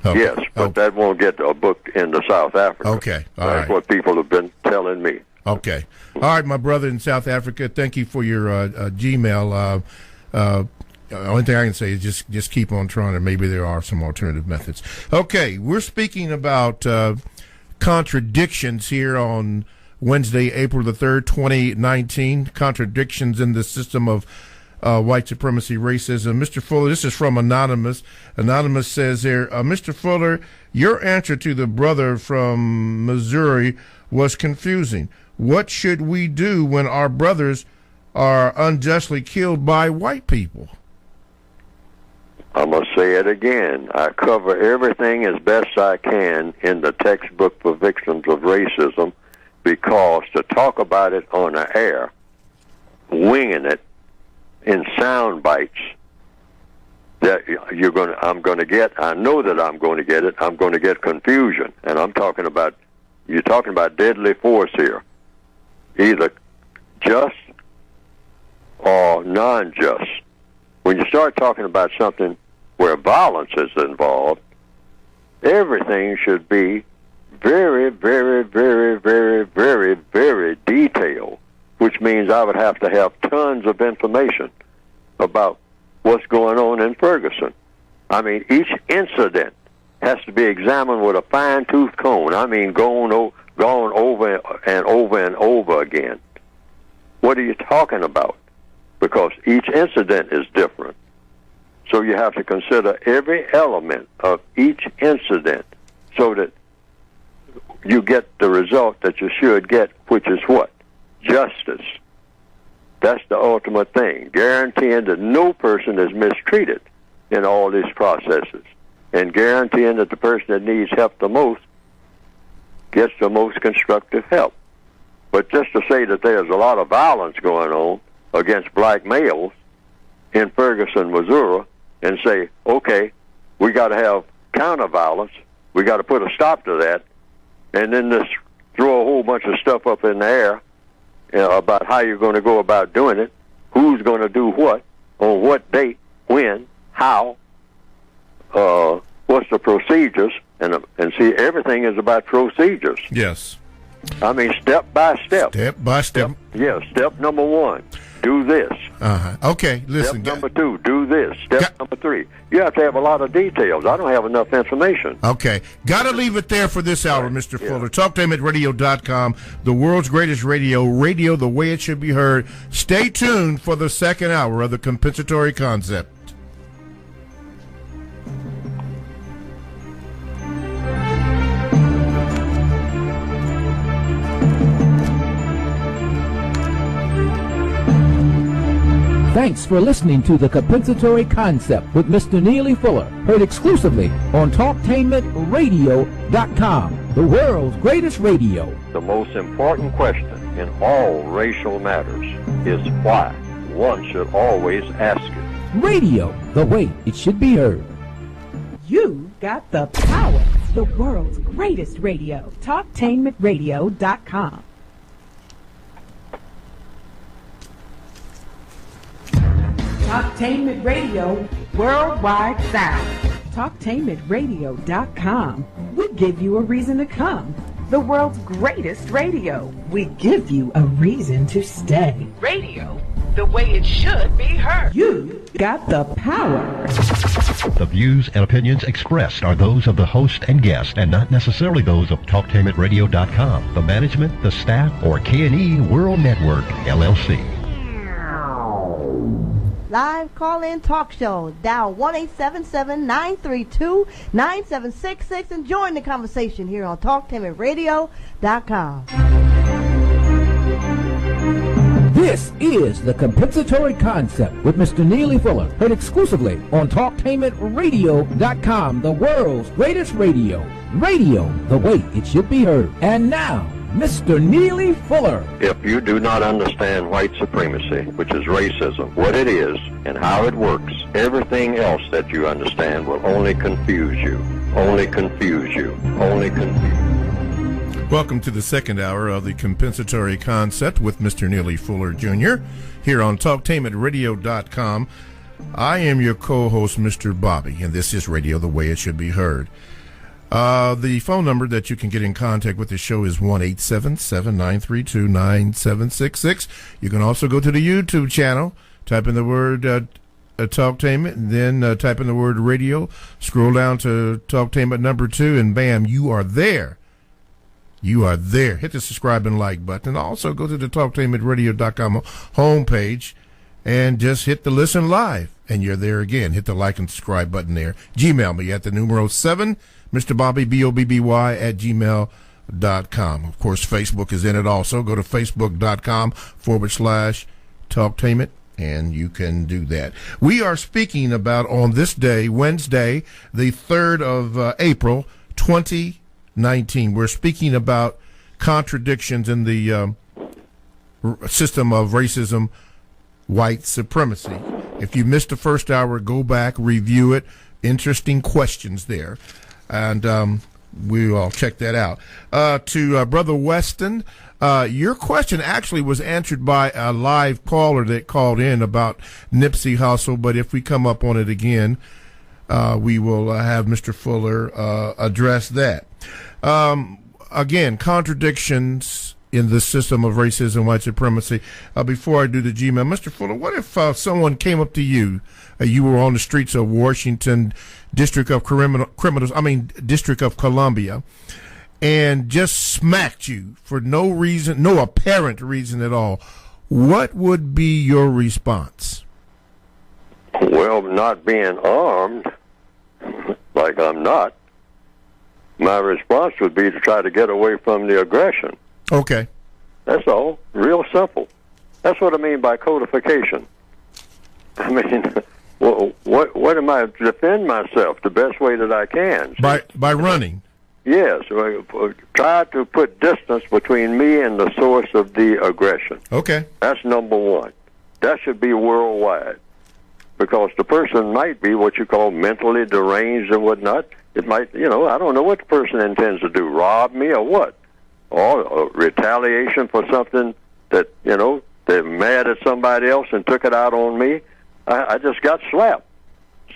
Okay. Yes, but that won't get a book into South Africa. Okay. That's what people have been telling me. Okay. All right, my brother in South Africa, thank you for your Gmail. The only thing I can say is just keep on trying, or maybe there are some alternative methods. Okay, we're speaking about contradictions here on Wednesday, April the 3rd, 2019, contradictions in the system of white supremacy, racism. Mr. Fuller, this is from Anonymous. Anonymous says here, Mr. Fuller, your answer to the brother from Missouri was confusing. What should we do when our brothers are unjustly killed by white people? I'm going to say it again. I cover everything as best I can in the textbook for victims of racism, because to talk about it on the air, winging it in sound bites, that I'm going to get, I know that I'm going to get it, I'm going to get confusion. And you're talking about deadly force here, either just or non-just. When you start talking about something where violence is involved, everything should be very, very, very, very, very, very detailed, which means I would have to have tons of information about what's going on in Ferguson. I mean, each incident has to be examined with a fine-tooth comb. I mean, gone over and over and over again. What are you talking about? Because each incident is different. So you have to consider every element of each incident so that you get the result that you should get, which is what? Justice. That's the ultimate thing, guaranteeing that no person is mistreated in all these processes, and guaranteeing that the person that needs help the most gets the most constructive help. But just to say that there's a lot of violence going on against black males in Ferguson, Missouri, and say, okay, we got to have counter-violence, we got to put a stop to that, and then just throw a whole bunch of stuff up in the air about how you're going to go about doing it, who's going to do what, on what date, when, how, what's the procedures, and see, everything is about procedures. Yes. I mean, step by step. Step by step. Step number one, do this. Okay, listen. Step number two, do this. Step number three. You have to have a lot of details. I don't have enough information. Okay. Got to leave it there for this hour, Mr. Fuller. Talk to him at radio.com, the world's greatest radio the way it should be heard. Stay tuned for the second hour of the compensatory concept. Thanks for listening to The Compensatory Concept with Mr. Neely Fuller, heard exclusively on TalkTainmentRadio.com, the world's greatest radio. The most important question in all racial matters is why. One should always ask it. Radio, the way it should be heard. You got the power. The world's greatest radio. TalkTainmentRadio.com. Talktainment Radio, worldwide sound. Talktainmentradio.com. We give you a reason to come. The world's greatest radio. We give you a reason to stay. Radio, the way it should be heard. You got the power. The views and opinions expressed are those of the host and guest, and not necessarily those of TalkTainmentRadio.com, the management, the staff, or K&E World Network, LLC. Live call-in talk show. Dial 1-877-932-9766 and join the conversation here on TalkTainmentRadio.com. This is The Compensatory Concept with Mr. Neely Fuller, heard exclusively on TalkTainmentRadio.com, the world's greatest radio. Radio, the way it should be heard. And now, Mr. Neely Fuller. If you do not understand white supremacy, which is racism, what it is and how it works, everything else that you understand will only confuse you. Only confuse you. Only confuse you. Welcome to the second hour of the Compensatory Concept with Mr. Neely Fuller Jr. here on TalkTainmentRadio.com. I am your co-host, Mr. Bobby, and this is Radio the Way It Should Be Heard. The phone number that you can get in contact with the show is 1-877-932-9766. You can also go to the YouTube channel, type in the word Talktainment, and then type in the word radio, scroll down to Talktainment number 2, and bam, you are there. You are there. Hit the subscribe and like button. Also, go to the TalkTainmentRadio.com homepage and just hit the listen live, and you're there again. Hit the like and subscribe button there. Gmail me at the numero 7, Mr. Bobby, BOBBY, at gmail.com. Of course, Facebook is in it also. Go to Facebook.com/Talktainment, and you can do that. We are speaking about, on this day, Wednesday, the 3rd of April, 2019. We're speaking about contradictions in the system of racism, white supremacy. If you missed the first hour, go back, review it. Interesting questions there. And we'll check that out. To Brother Weston, your question actually was answered by a live caller that called in about Nipsey Hussle, but if we come up on it again, we will have Mr. Fuller address that. Again, contradictions in the system of racism, white supremacy. Before I do the Gmail, Mr. Fuller, what if someone came up to you, you were on the streets of Washington, District of District of Columbia, and just smacked you for no reason, no apparent reason at all? What would be your response? Well, not being armed, like I'm not, my response would be to try to get away from the aggression. Okay. That's all. Real simple. That's what I mean by codification. I mean, what am I? Defend myself the best way that I can. By running. Yes. Try to put distance between me and the source of the aggression. Okay. That's number one. That should be worldwide. Because the person might be what you call mentally deranged and whatnot. It might, I don't know what the person intends to do, rob me or what. Or retaliation for something that, they're mad at somebody else and took it out on me. I just got slapped.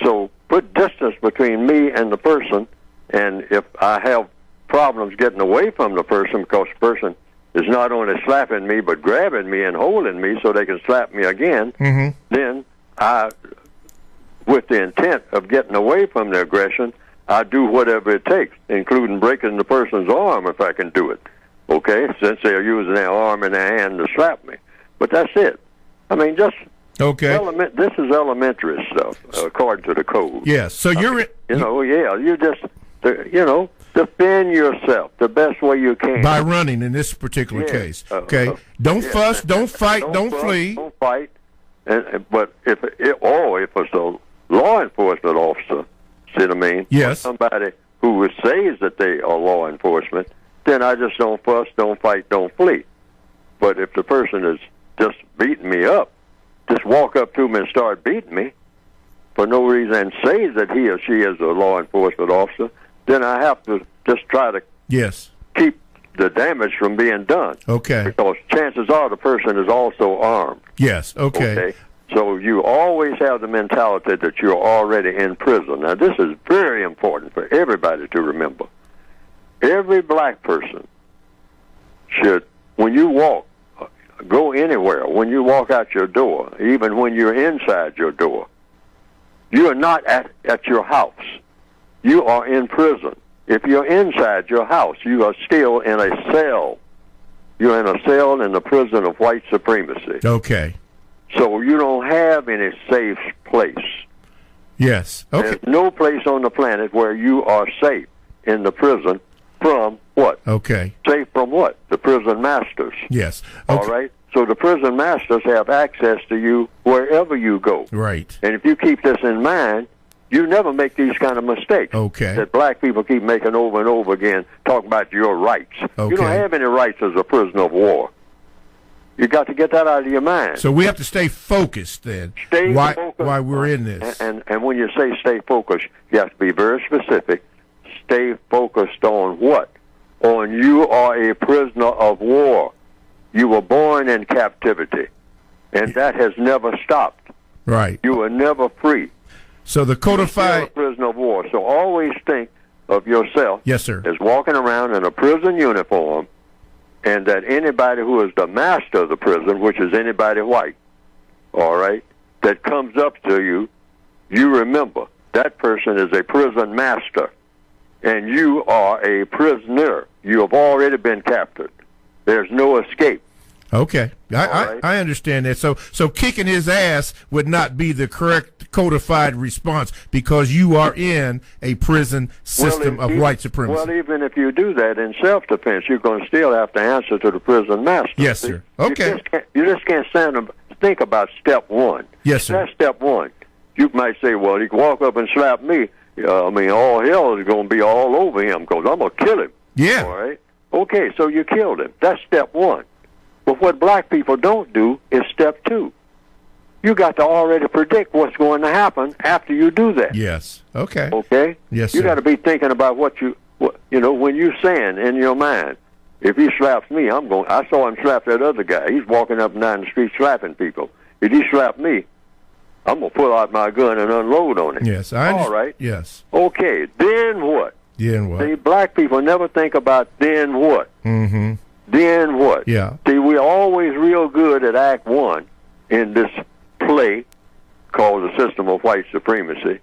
So put distance between me and the person, and if I have problems getting away from the person because the person is not only slapping me but grabbing me and holding me so they can slap me again, then I, with the intent of getting away from the aggression, I do whatever it takes, including breaking the person's arm if I can do it. Okay, since they're using their arm and their hand to slap me. But that's it. I mean, just okay. This is elementary stuff, according to the code. Yes. So you just, defend yourself the best way you can by running. In this particular case, okay. Don't fuss. Don't fight. Don't flee. Don't fight. But if it's a law enforcement officer, see what I mean? Yes. Or somebody who says that they are law enforcement, then I just don't fuss, don't fight, don't flee. But if the person is just beating me up, just walk up to me and start beating me for no reason and says that he or she is a law enforcement officer, then I have to just try to keep the damage from being done. Okay. Because chances are the person is also armed. Yes. Okay. So you always have the mentality that you're already in prison. Now, this is very important for everybody to remember. Every black person should, when you walk, go anywhere, when you walk out your door, even when you're inside your door, you are not at your house. You are in prison. If you're inside your house, you are still in a cell. You're in a cell in the prison of white supremacy. Okay. So you don't have any safe place. Yes. Okay. There's no place on the planet where you are safe in the prison from what? Okay. Safe from what? The prison masters. Yes. Okay. All right? So the prison masters have access to you wherever you go. Right. And if you keep this in mind, you never make these kind of mistakes that black people keep making over and over again, talking about your rights. Okay. You don't have any rights as a prisoner of war. You got to get that out of your mind. So we have to stay focused then. Stay focused. Why we're in this. And when you say stay focused, you have to be very specific. Stay focused on what? on you are a prisoner of war. You were born in captivity, and that has never stopped. Right. You were never free. So the codified... You're still a prisoner of war. So always think of yourself Yes, sir. as walking around in a prison uniform, and that anybody who is the master of the prison, which is anybody white, all right, that comes up to you, you remember that person is a prison master, and you are a prisoner. You have already been captured. There's no escape. Okay, right. I understand that. So kicking his ass would not be the correct codified response because you are in a prison system of white supremacy. Well, even if you do that in self-defense, you're going to still have to answer to the prison master. Yes, sir. Okay. You just can't stand and think about step one. Yes, sir. That's step one. You might say, well, he can walk up and slap me. I mean, all hell is going to be all over him because I'm going to kill him. Yeah. All right? Okay, so you killed him. That's step one. But what black people don't do is step two. You got to already predict what's going to happen after you do that. Yes. Okay. Okay? Yes, you sir. got to be thinking about what when you're saying in your mind, if he slaps me, I saw him slap that other guy. He's walking up and down the street slapping people. If he slapped me, I'm going to pull out my gun and unload on him. Yes. All right. Yes. Okay, then what? Then what? See, black people never think about then what. Mm-hmm. Then what? Yeah. See, we're always real good at Act 1 in this play called the System of White Supremacy,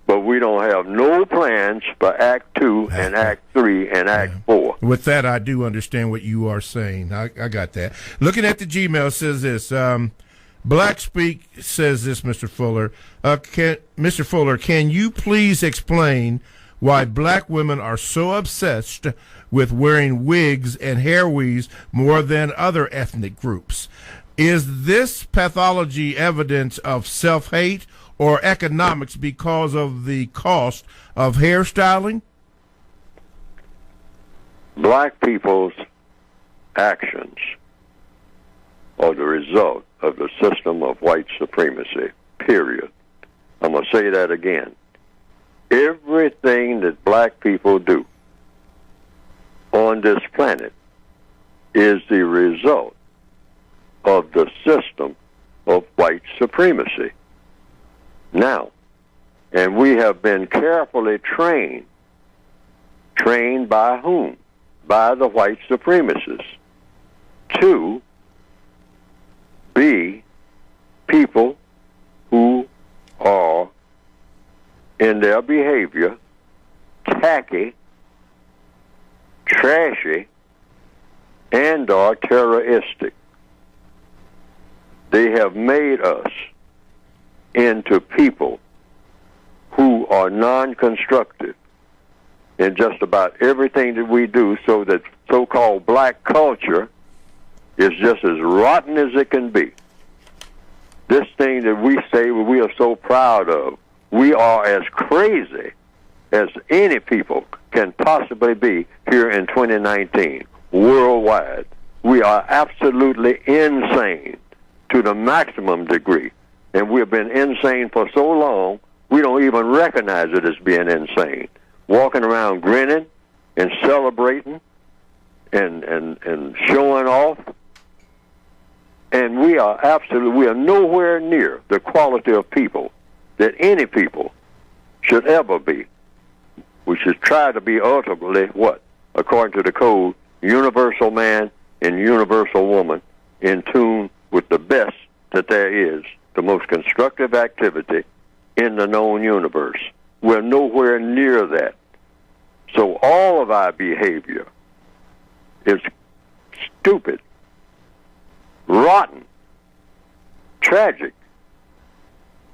but we don't have no plans for Act 2 and Act 3 and Act 4. With that, I do understand what you are saying. I got that. Looking at the Gmail, says this. Black Speak says this, Mr. Fuller. Mr. Fuller, can you please explain why black women are so obsessed with wearing wigs and hair weaves more than other ethnic groups? Is this pathology evidence of self-hate or economics because of the cost of hairstyling? Black people's actions are the result of the system of white supremacy, period. I'm going to say that again. Everything that black people do on this planet is the result of the system of white supremacy. Now, and we have been carefully trained by whom? By the white supremacists, to be people who are in their behavior tacky, trashy, and are terroristic. They have made us into people who are non-constructive in just about everything that we do, so that so-called black culture is just as rotten as it can be. This thing that we say we are so proud of, we are as crazy as any people can possibly be here in 2019, worldwide. We are absolutely insane to the maximum degree. And we have been insane for so long, we don't even recognize it as being insane. Walking around grinning and celebrating and showing off. And we are nowhere near the quality of people that any people should ever be. We should try to be ultimately what? According to the code, universal man and universal woman in tune with the best that there is, the most constructive activity in the known universe. We're nowhere near that. So all of our behavior is stupid, rotten, tragic.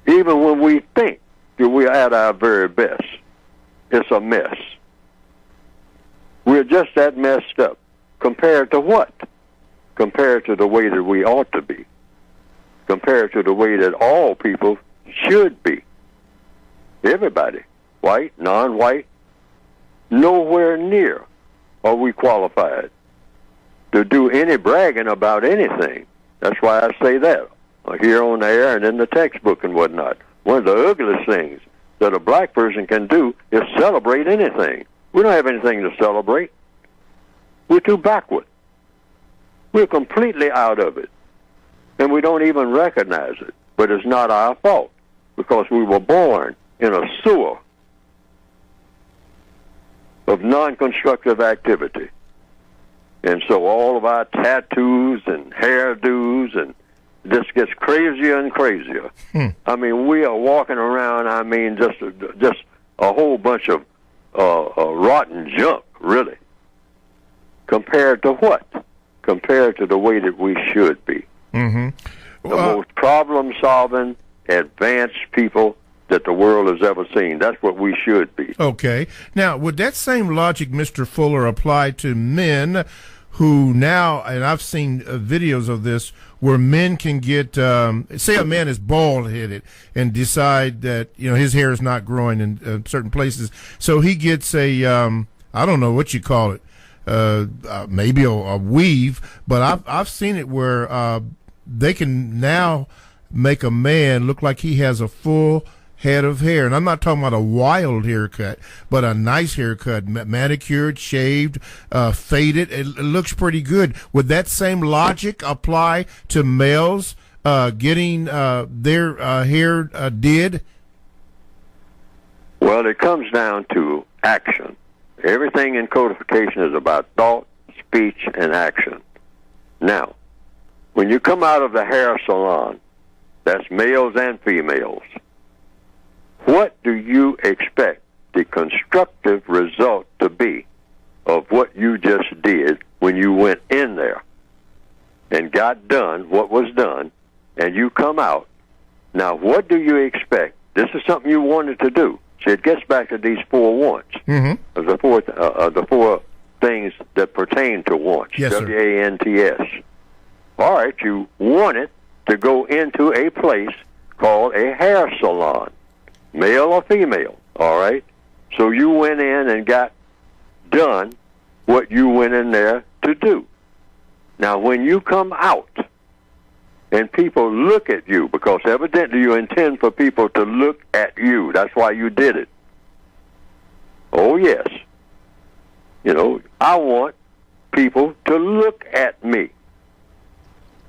Even when we think that we're at our very best, it's a mess. We're just that messed up. Compared to what? Compared to the way that we ought to be. Compared to the way that all people should be. Everybody, white, non-white, nowhere near are we qualified to do any bragging about anything. That's why I say that here on the air and in the textbook and whatnot. One of the ugliest things that a black person can do is celebrate anything. We don't have anything to celebrate. We're too backward. We're completely out of it. And we don't even recognize it. But it's not our fault, because we were born in a sewer of non-constructive activity. And so all of our tattoos and hairdos, and this gets crazier and crazier. I mean, we are walking around, just a whole bunch of rotten junk, really. Compared to what? Compared to the way that we should be. Mm-hmm. The most problem-solving, advanced people that the world has ever seen. That's what we should be. Okay. Now, would that same logic, Mr. Fuller, apply to men who now, and I've seen videos of this, where men can get, say a man is bald-headed and decide that, his hair is not growing in certain places. So he gets a, I don't know what you call it, maybe a weave, but I've seen it where they can now make a man look like he has a full head of hair. And I'm not talking about a wild haircut, but a nice haircut, manicured, shaved, faded. It looks pretty good. Would that same logic apply to males getting their hair did? Well, it comes down to action. Everything in codification is about thought, speech, and action. Now, when you come out of the hair salon, that's males and females, what do you expect the constructive result to be of what you just did when you went in there and got done what was done, and you come out? Now, what do you expect? This is something you wanted to do. See, it gets back to these 4 wants. Mm-hmm. The four things that pertain to wants. Yes, sir. W-A-N-T-S. All right, you wanted to go into a place called a hair salon, male or female, all right? So you went in and got done what you went in there to do. Now, when you come out and people look at you, because evidently you intend for people to look at you. That's why you did it. Oh, yes. I want people to look at me.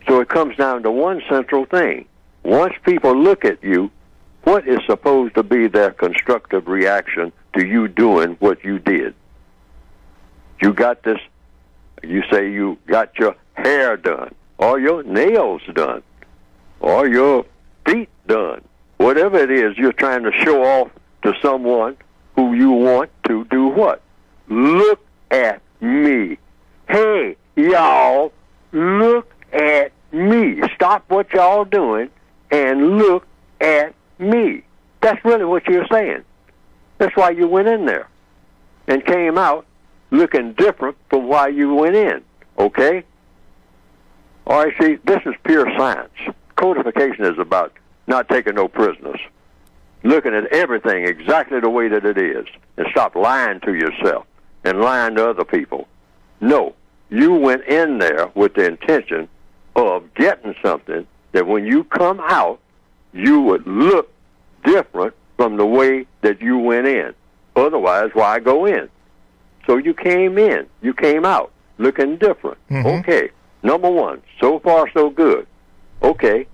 So it comes down to one central thing. Once people look at you, what is supposed to be their constructive reaction to you doing what you did? You got this, you say you got your hair done, or your nails done, or your feet done. Whatever it is, you're trying to show off to someone who you want to do what? Look at me. Hey, y'all, look at me. Stop what y'all doing and look at me. That's really what you're saying. That's why you went in there and came out looking different from why you went in, okay? All right, see, this is pure science. Codification is about not taking no prisoners, looking at everything exactly the way that it is, and stop lying to yourself and lying to other people. No, you went in there with the intention of getting something that when you come out, you would look different from the way that you went in. Otherwise, why go in? So you came in, you came out looking different. Mm-hmm. Okay, number one, so far so good. Okay,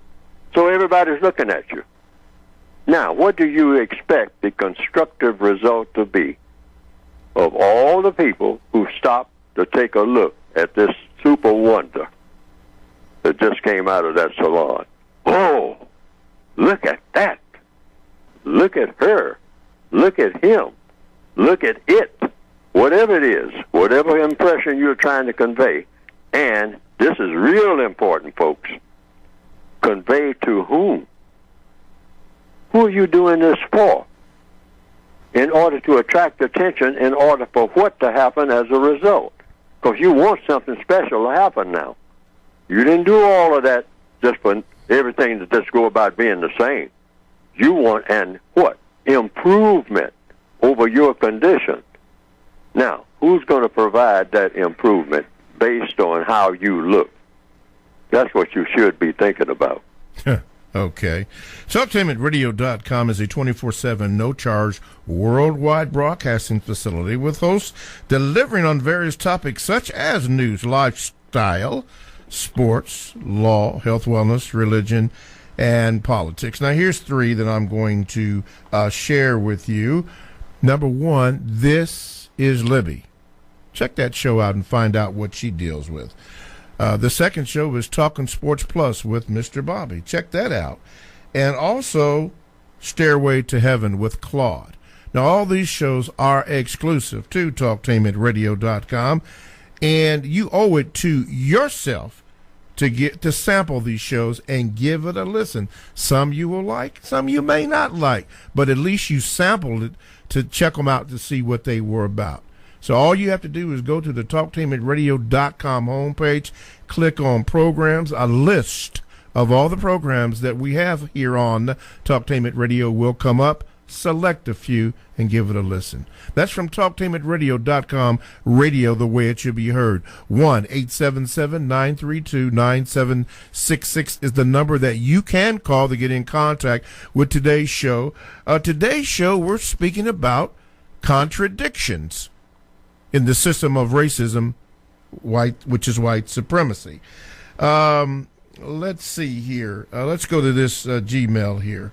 so everybody's looking at you. Now, what do you expect the constructive result to be of all the people who stopped to take a look at this super wonder that just came out of that salon? Oh, look at that. Look at her. Look at him. Look at it. Whatever it is, whatever impression you're trying to convey, and this is real important, folks, convey to whom? Who are you doing this for? In order to attract attention, in order for what to happen as a result. Because you want something special to happen now. You didn't do all of that just for everything to just go about being the same. You want an what? Improvement over your condition. Now, who's going to provide that improvement based on how you look? That's what you should be thinking about. Okay. Talktainmentradio.com is a 24/7 no-charge worldwide broadcasting facility with hosts delivering on various topics such as news, lifestyle, sports, law, health, wellness, religion, and politics. Now, here's three that I'm going to share with you. Number one, This is Libby. Check that show out and find out what she deals with. The second show is Talking Sports Plus with Mr. Bobby. Check that out. And also Stairway to Heaven with Claude. Now, all these shows are exclusive to TalkTainmentRadio.com, and you owe it to yourself to sample these shows and give it a listen. Some you will like, some you may not like, but at least you sampled it to check them out to see what they were about. So all you have to do is go to the TalkTainmentRadio.com homepage, click on programs. A list of all the programs that we have here on Talktainment Radio will come up. Select a few and give it a listen. That's from TalkTainmentRadio.com, radio the way it should be heard. 1-877-932-9766 is the number that you can call to get in contact with today's show. Today's show, we're speaking about contradictions in the system of racism, which is white supremacy. Let's see here. Let's go to this Gmail here.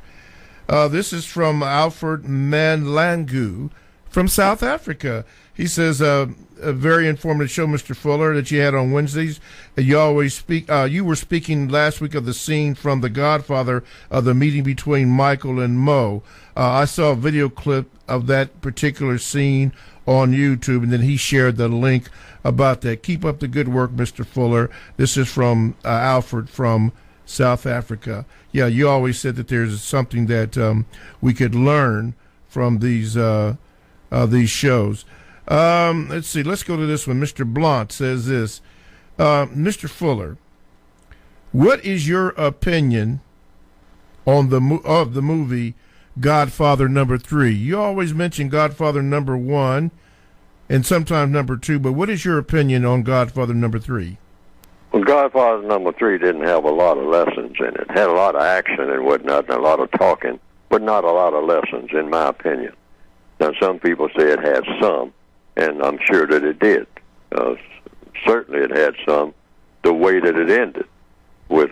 This is from Alfred Manlangu from South Africa. He says, a very informative show, Mr. Fuller, that you had on Wednesdays. You always speak. You were speaking last week of the scene from The Godfather of the meeting between Michael and Mo. I saw a video clip of that particular scene on YouTube, and then he shared the link about that. Keep up the good work, Mr. Fuller. This is from Alfred from South Africa. Yeah, you always said that there's something that we could learn from these shows. Let's see. Let's go to this one. Mr. Blunt says this. Mr. Fuller, what is your opinion on the movie Godfather #3? You always mention Godfather #1 and sometimes #2, but what is your opinion on Godfather #3? Well, Godfather #3 didn't have a lot of lessons in it. It had a lot of action and whatnot, and a lot of talking, but not a lot of lessons, in my opinion. Now, some people say it had some, and I'm sure that it did. Certainly it had some, the way that it ended, with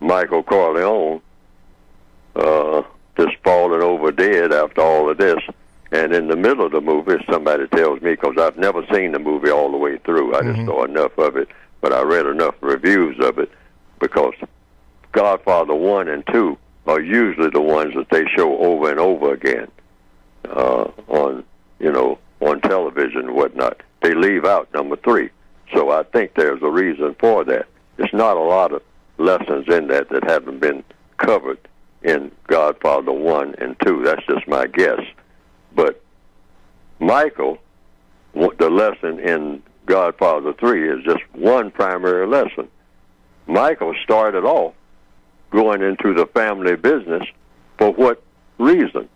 Michael Corleone just falling over dead after all of this. And in the middle of the movie, somebody tells me, because I've never seen the movie all the way through, I just saw enough of it, but I read enough reviews of it, because Godfather 1 and 2 are usually the ones that they show over and over again on television and whatnot. They leave out #3. So I think there's a reason for that. There's not a lot of lessons in that haven't been covered in Godfather 1 and 2. That's just my guess. But Michael, the lesson in Godfather 3 is just one primary lesson. Michael started off going into the family business for what reason?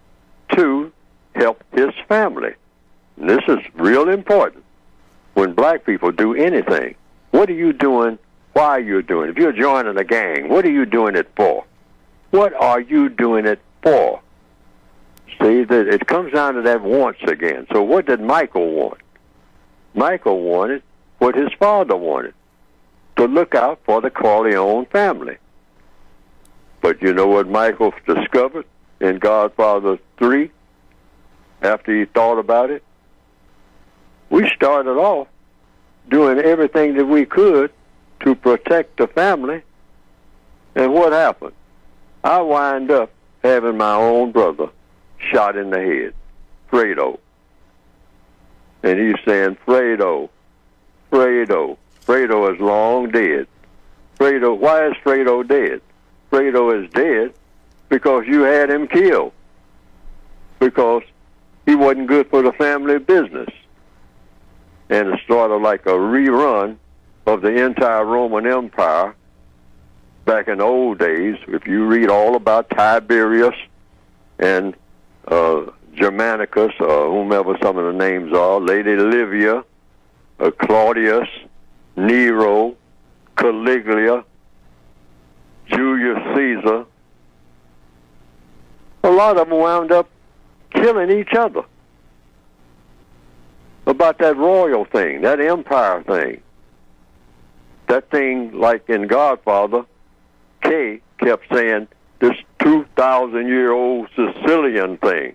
To help his family. And this is real important. When black people do anything, what are you doing? Why are you doing it? If you're joining a gang, what are you doing it for? What are you doing it for? See, that it comes down to that wants again. So what did Michael want? Michael wanted what his father wanted, to look out for the Corleone family. But you know what Michael discovered in Godfather 3 after he thought about it? We started off doing everything that we could to protect the family, and what happened? I wind up having my own brother shot in the head, Fredo. And he's saying, Fredo is long dead. Fredo, why is Fredo dead? Fredo is dead because you had him killed, because he wasn't good for the family business. And it's sort of like a rerun of the entire Roman Empire back in the old days. If you read all about Tiberius and Germanicus, or whomever some of the names are, Lady Livia, Claudius, Nero, Caligula, Julius Caesar, lot of them wound up killing each other about that royal thing, that empire thing. That thing, like in Godfather, Kay kept saying, this 2,000-year-old Sicilian thing.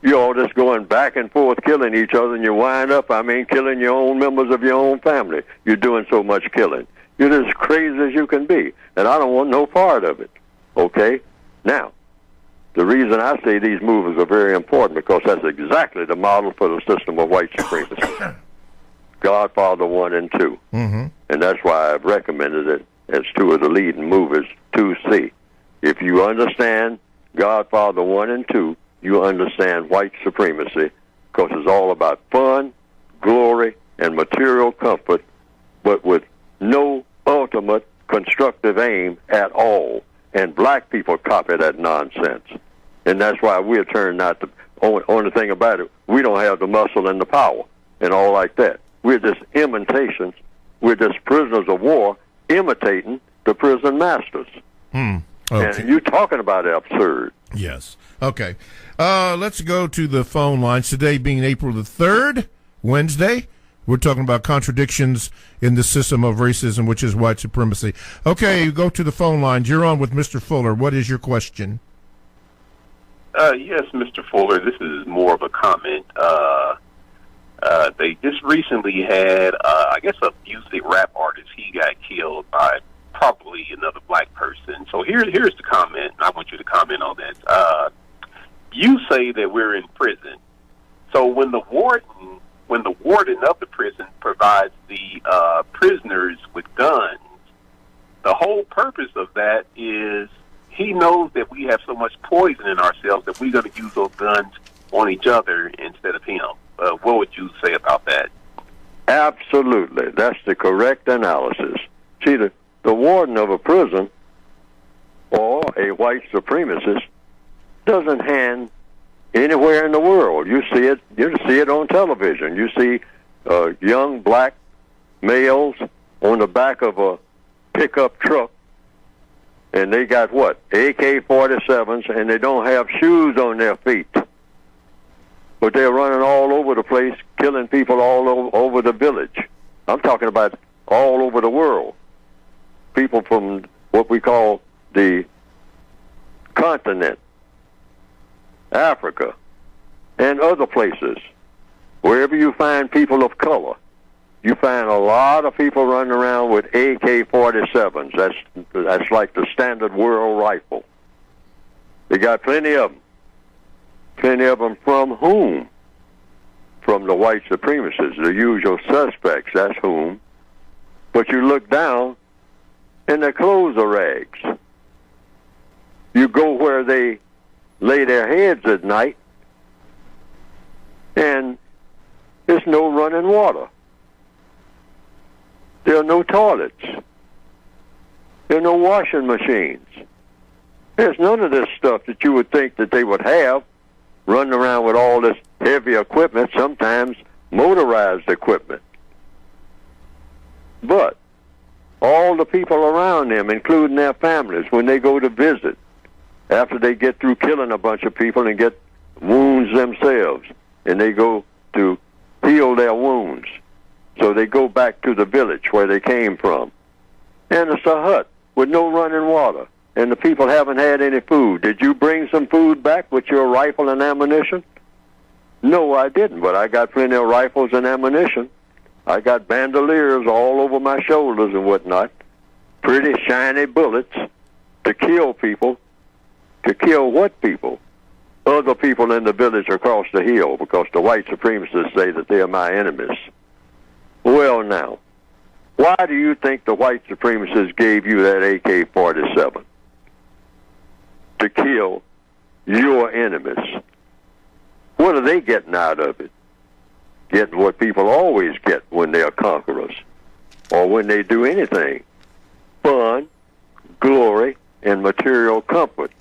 You're all just going back and forth killing each other, and you wind up, killing your own members of your own family. You're doing so much killing. You're as crazy as you can be, and I don't want no part of it. Okay? Now, the reason I say these movies are very important because that's exactly the model for the system of white supremacy. Godfather 1 and 2. Mm-hmm. And that's why I've recommended it as two of the leading movies to see. If you understand Godfather 1 and 2, you understand white supremacy because it's all about fun, glory, and material comfort, but with no ultimate constructive aim at all. And black people copy that nonsense. And that's why we're turned out to, only thing about it, we don't have the muscle and the power and all like that. We're just imitations. We're just prisoners of war imitating the prison masters. Okay. And you talking about absurd. Yes. Okay. Let's go to the phone lines. Today being April the 3rd, Wednesday. We're talking about contradictions in the system of racism, which is white supremacy. Okay, you go to the phone lines. You're on with Mr. Fuller. What is your question? Yes, Mr. Fuller, this is more of a comment. They just recently had, I guess, a music rap artist. He got killed by probably another black person. So here's the comment. I want you to comment on this. You say that we're in prison. So when the warden of the prison provides the prisoners with guns, the whole purpose of that is he knows that we have so much poison in ourselves that we're going to use those guns on each other instead of him. What would you say about that? Absolutely. That's the correct analysis. See, the warden of a prison or a white supremacist doesn't hand anywhere in the world. You see it on television. You see young black males on the back of a pickup truck, and they got what? AK-47s, and they don't have shoes on their feet. But they're running all over the place, killing people all over the village. I'm talking about all over the world. People from what we call the continent, Africa, and other places. Wherever you find people of color, you find a lot of people running around with AK-47s. That's like the standard world rifle. They got plenty of them. Plenty of them from whom? From the white supremacists, the usual suspects, that's whom. But you look down, and their clothes are rags. You go where they lay their heads at night, and there's no running water. There are no toilets. There are no washing machines. There's none of this stuff that you would think that they would have, running around with all this heavy equipment, sometimes motorized equipment. But all the people around them, including their families, when they go to visit, after they get through killing a bunch of people and get wounds themselves, and they go to heal their wounds, so they go back to the village where they came from. And it's a hut with no running water, and the people haven't had any food. Did you bring some food back with your rifle and ammunition? No, I didn't, but I got plenty of rifles and ammunition. I got bandoliers all over my shoulders and whatnot, pretty shiny bullets to kill people. To kill what people? Other people in the village across the hill, because the white supremacists say that they are my enemies. Well, now, why do you think the white supremacists gave you that AK-47? To kill your enemies. What are they getting out of it? Getting what people always get when they are conquerors, or when they do anything. Fun, glory, and material comfort.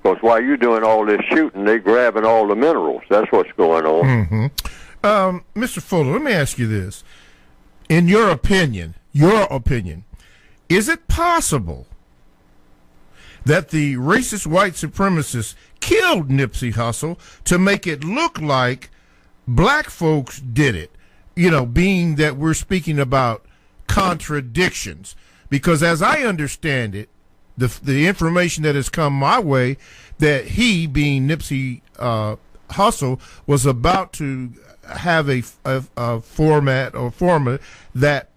Because while you're doing all this shooting, they're grabbing all the minerals. That's what's going on. Mm-hmm. Mr. Fuller, let me ask you this. In your opinion, is it possible that the racist white supremacists killed Nipsey Hussle to make it look like black folks did it, being that we're speaking about contradictions. Because as I understand it, the information that has come my way, that he, being Nipsey Hussle, was about to have a format that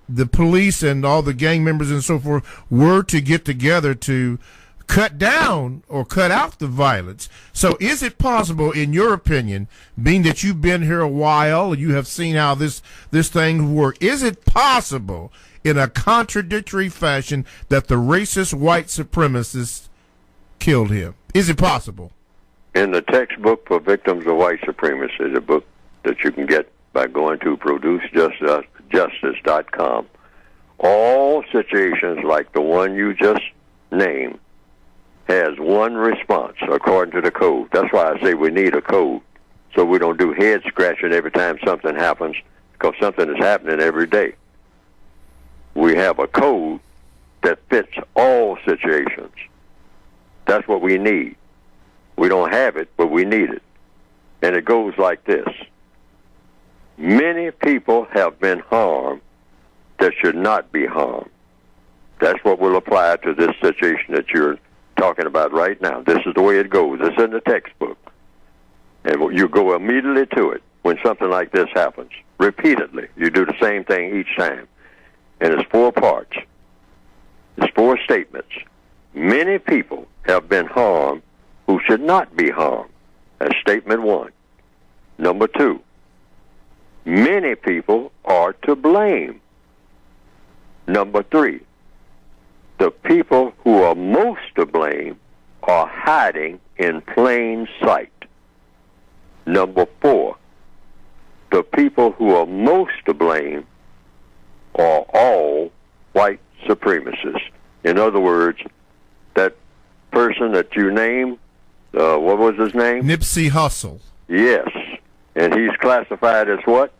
the police and all the gang members and so forth were to get together to cut down or cut out the violence. So is it possible, in your opinion, being that you've been here a while and you have seen how this thing works, is it possible in a contradictory fashion that the racist white supremacists killed him? Is it possible? In the textbook for victims of white supremacy, the book that you can get by going to producejustice.com, all situations like the one you just named has one response according to the code. That's why I say we need a code, so we don't do head scratching every time something happens, because something is happening every day. We have a code that fits all situations. That's what we need. We don't have it, but we need it. And it goes like this. Many people have been harmed that should not be harmed. That's what will apply to this situation that you're talking about right now. This is the way it goes. It's in the textbook. And you go immediately to it when something like this happens. Repeatedly. You do the same thing each time. And it's 4 parts. It's 4 statements. Many people have been harmed who should not be harmed. That's statement 1. Number 2, many people are to blame. Number 3, the people who are most to blame are hiding in plain sight. Number 4, the people who are most to blame are all white supremacists. In other words, that person that you named, what was his name? Nipsey Hussle. Yes. And he's classified as what?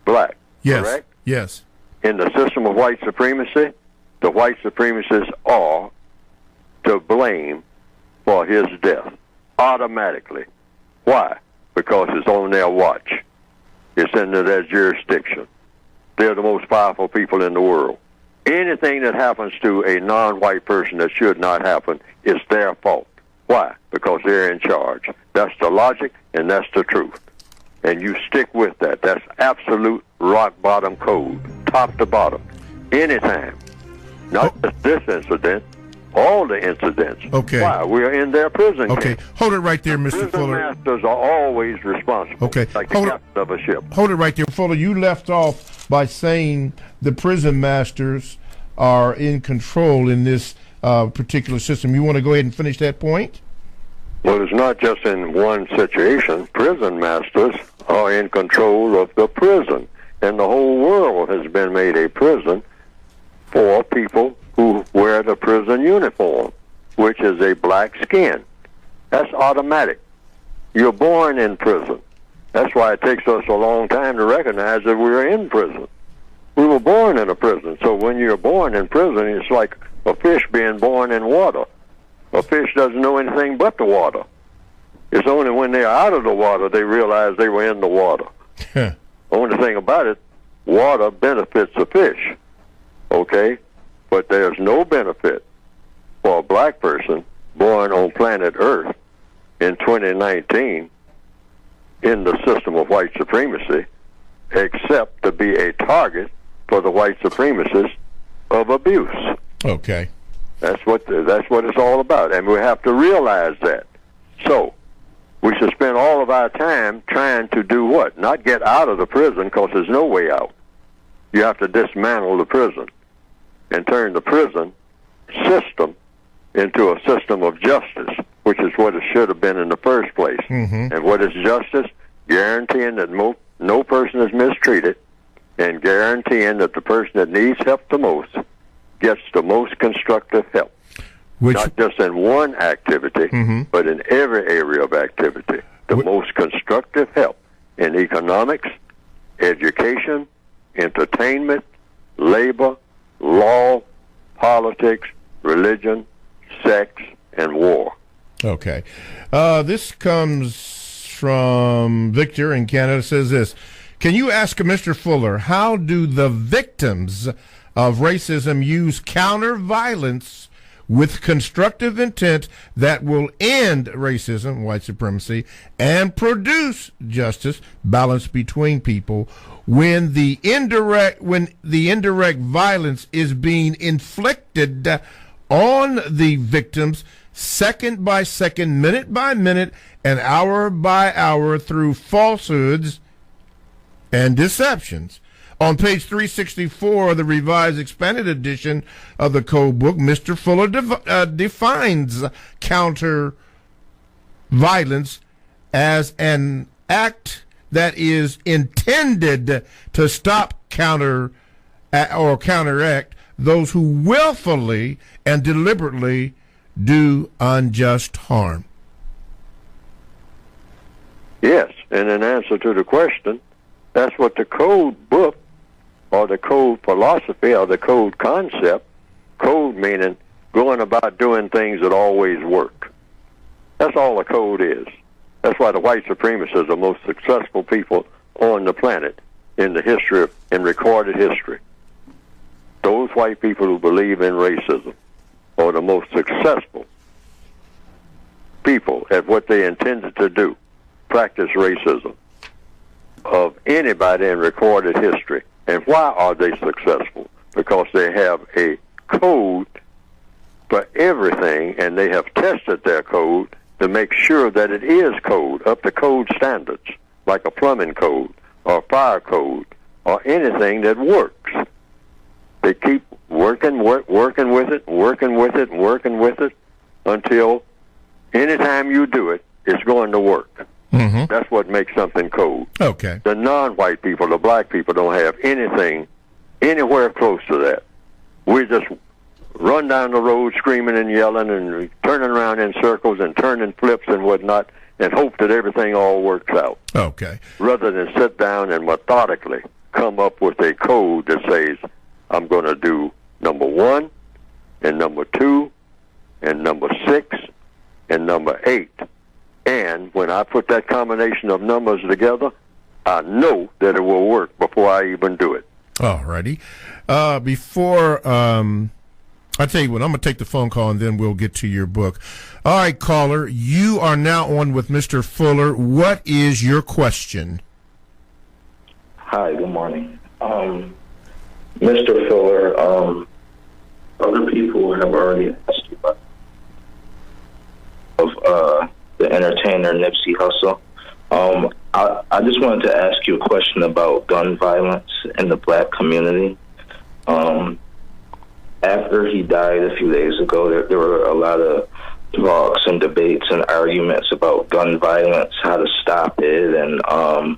Black. Yes. Correct? Yes. In the system of white supremacy, the white supremacists are to blame for his death automatically. Why? Because it's on their watch. It's under their jurisdiction. They're the most powerful people in the world. Anything that happens to a non-white person that should not happen is their fault. Why? Because they're in charge. That's the logic, and that's the truth. And you stick with that. That's absolute rock-bottom code, top to bottom, anytime. Not just this incident, all the incidents. Okay. Why? We're in their prison Okay. camp. Hold it right there, Mr. Prison Fuller. masters are always responsible. Okay. Like the captain of a ship. Hold it right there, Fuller. You left off by saying the prison masters are in control in this particular system. You want to go ahead and finish that point? Well, it's not just in one situation. Prison masters are in control of the prison. And the whole world has been made a prison for people who wear the prison uniform, which is a black skin. That's automatic. You're born in prison. That's why it takes us a long time to recognize that we're in prison. We were born in a prison. So when you're born in prison, it's like a fish being born in water. A fish doesn't know anything but the water. It's only when they're out of the water they realize they were in the water. Only thing about it, water benefits the fish, okay? But there's no benefit for a black person born on planet Earth in 2019 in the system of white supremacy, except to be a target for the white supremacists of abuse. Okay. That's what it's all about, and we have to realize that. So we should spend all of our time trying to do what? Not get out of the prison, because there's no way out. You have to dismantle the prison and turn the prison system into a system of justice, which is what it should have been in the first place. Mm-hmm. And what is justice? Guaranteeing that no person is mistreated, and guaranteeing that the person that needs help the most gets the most constructive help. Not just in one activity, but in every area of activity. The most constructive help in economics, education, entertainment, labor, law, politics, religion, sex, and war. Okay. This comes from Victor in Canada. Says this: can you ask Mr. Fuller, how do the victims of racism use counter violence with constructive intent that will end racism, white supremacy, and produce justice, balance between people, when the indirect violence is being inflicted on the victims second by second, minute by minute, and hour by hour through falsehoods and deceptions? On page 364 of the Revised Expanded Edition of the Code Book, Mr. Fuller defines counter violence as an act that is intended to stop or counteract those who willfully and deliberately do unjust harm. Yes, and in answer to the question, that's what the Code Book, or the code philosophy, or the code concept, code meaning going about doing things that always work. That's all a code is. That's why the white supremacists are the most successful people on the planet in the history, in recorded history. Those white people who believe in racism are the most successful people at what they intended to do, practice racism, of anybody in recorded history. And why are they successful? Because they have a code for everything, and they have tested their code to make sure that it is code, up to code standards, like a plumbing code or fire code or anything that works. They keep working with it until anytime you do it, it's going to work. Mm-hmm. That's what makes something code. Okay. The non-white people, the black people, don't have anything anywhere close to that. We just run down the road screaming and yelling and turning around in circles and turning flips and whatnot and hope that everything all works out. Okay. Rather than sit down and methodically come up with a code that says, I'm going to do number 1 and number 2 and number 6 and number 8. And when I put that combination of numbers together, I know that it will work before I even do it. All righty. Before I tell you what, I'm going to take the phone call and then we'll get to your book. All right, caller, you are now on with Mr. Fuller. What is your question? Hi, good morning. Mr. Fuller, other people have already asked you about the entertainer Nipsey Hussle. I just wanted to ask you a question about gun violence in the black community. After he died a few days ago, there were a lot of talks and debates and arguments about gun violence, how to stop it, and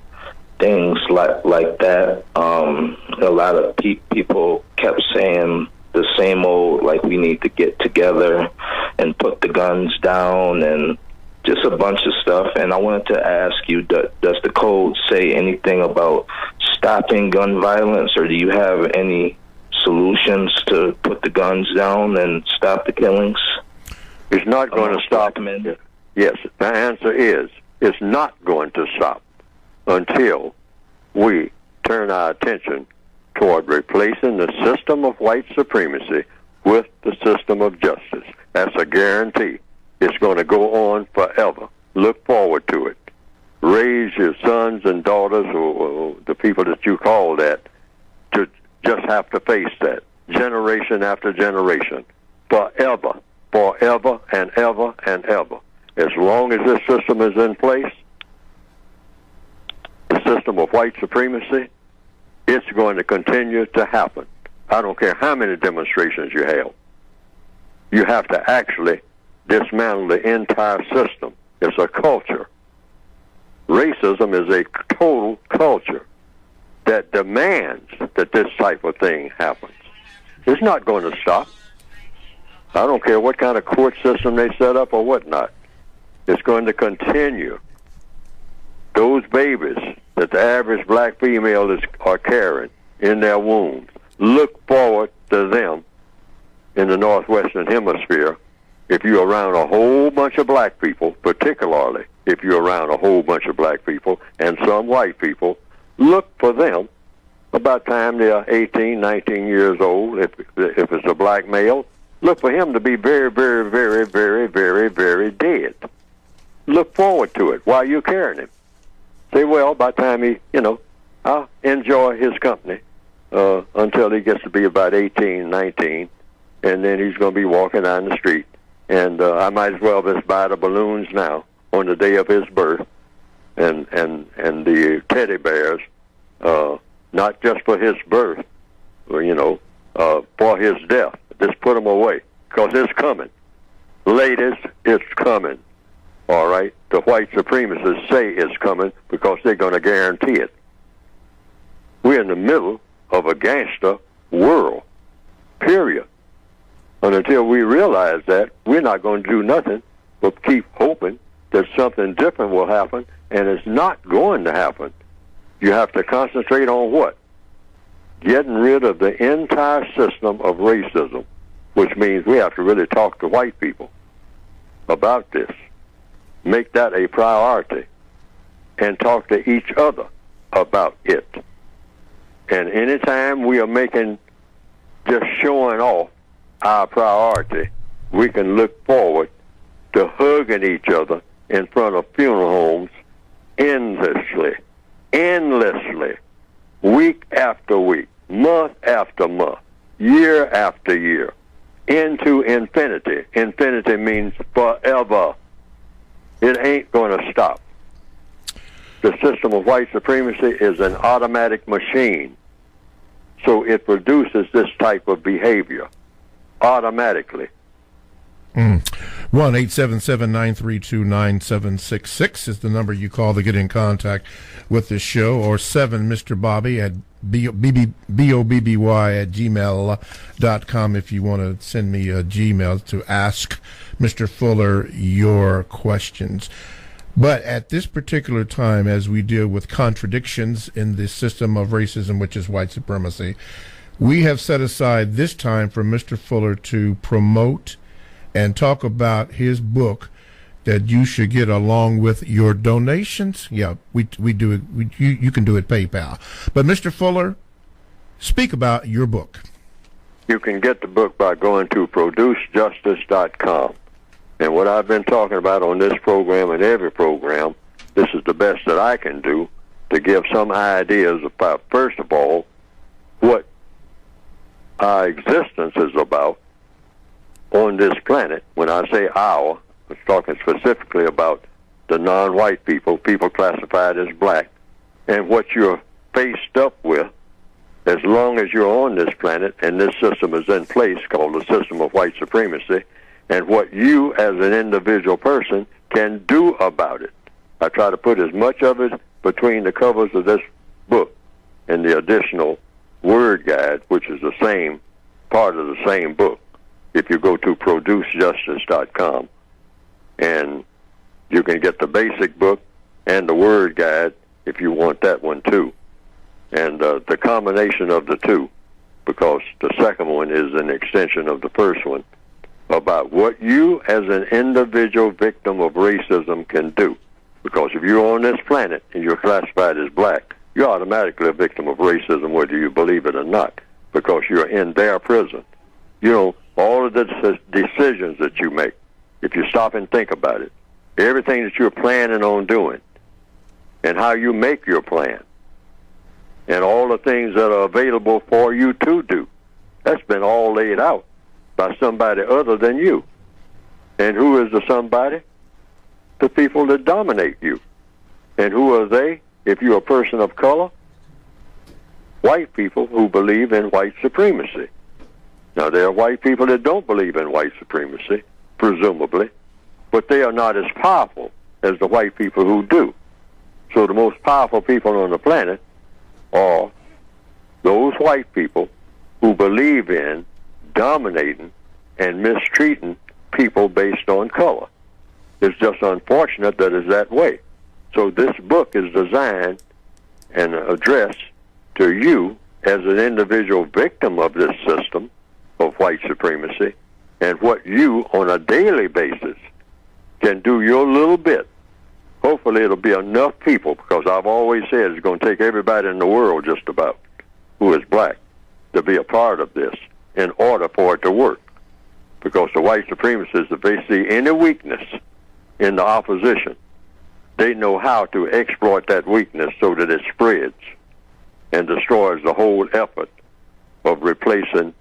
things like that. A lot of people kept saying the same old, like, we need to get together and put the guns down and just a bunch of stuff. And I wanted to ask you, does the code say anything about stopping gun violence, or do you have any solutions to put the guns down and stop the killings? It's not going to stop. Yes, the answer is it's not going to stop until we turn our attention toward replacing the system of white supremacy with the system of justice. That's a guarantee. It's going to go on forever. Look forward to it. Raise your sons and daughters, or the people that you call that, to just have to face that, generation after generation, forever, forever and ever and ever. As long as this system is in place, the system of white supremacy, it's going to continue to happen. I don't care how many demonstrations you have. You have to actually dismantle the entire system. It's a culture. Racism is a total culture that demands that this type of thing happens. It's not going to stop. I don't care what kind of court system they set up or whatnot. It's going to continue. Those babies that the average black female are carrying in their wombs, look forward to them in the northwestern hemisphere if you're around a whole bunch of black people, particularly if you're around a whole bunch of black people and some white people, look for them about the time they're 18, 19 years old. If it's a black male, look for him to be very, very, very, very, very, very dead. Look forward to it while you're carrying him. Say, well, by the time I'll enjoy his company until he gets to be about 18, 19, and then he's going to be walking down the street. And I might as well just buy the balloons now on the day of his birth, and the teddy bears, not just for his birth, for his death. Just put them away, because it's coming. Ladies, it's coming. All right? The white supremacists say it's coming because they're going to guarantee it. We're in the middle of a gangster world, period. And until we realize that, we're not going to do nothing but keep hoping that something different will happen, and it's not going to happen. You have to concentrate on what? Getting rid of the entire system of racism, which means we have to really talk to white people about this. Make that a priority and talk to each other about it. And anytime we are just showing off our priority, we can look forward to hugging each other in front of funeral homes endlessly, week after week, month after month, year after year, into infinity. Infinity means forever. It ain't going to stop. The system of white supremacy is an automatic machine, so it produces this type of behavior automatically. 1-877-932-9766 is the number you call to get in contact with the show, or 7 Mr. Bobby at bobby@gmail.com if you want to send me a Gmail to ask Mr. Fuller your questions. But at this particular time, as we deal with contradictions in the system of racism, which is white supremacy, we have set aside this time for Mr. Fuller to promote and talk about his book that you should get along with your donations. Yeah, we do it. You can do it PayPal. But Mr. Fuller, speak about your book. You can get the book by going to producejustice.com. And what I've been talking about on this program and every program, this is the best that I can do to give some ideas about, first of all, what our existence is about on this planet. When I say our, I'm talking specifically about the non-white people classified as black, and what you're faced up with as long as you're on this planet and this system is in place called the system of white supremacy, and what you as an individual person can do about it. I try to put as much of it between the covers of this book and the additional word guide, which is the same part of the same book, if you go to producejustice.com. And you can get the basic book and the word guide if you want that one too. And the combination of the two, because the second one is an extension of the first one, about what you as an individual victim of racism can do. Because if you're on this planet and you're classified as black, you're automatically a victim of racism, whether you believe it or not, because you're in their prison. You know, all of the decisions that you make, if you stop and think about it, everything that you're planning on doing, and how you make your plan, and all the things that are available for you to do, that's been all laid out by somebody other than you. And who is the somebody? The people that dominate you. And who are they? If you're a person of color, white people who believe in white supremacy. Now, there are white people that don't believe in white supremacy, presumably, but they are not as powerful as the white people who do. So the most powerful people on the planet are those white people who believe in dominating and mistreating people based on color. It's just unfortunate that it's that way. So this book is designed and addressed to you as an individual victim of this system of white supremacy, and what you, on a daily basis, can do your little bit. Hopefully it'll be enough people, because I've always said it's going to take everybody in the world just about who is black to be a part of this in order for it to work. Because the white supremacists, if they see any weakness in the opposition, they know how to exploit that weakness so that it spreads and destroys the whole effort of replacing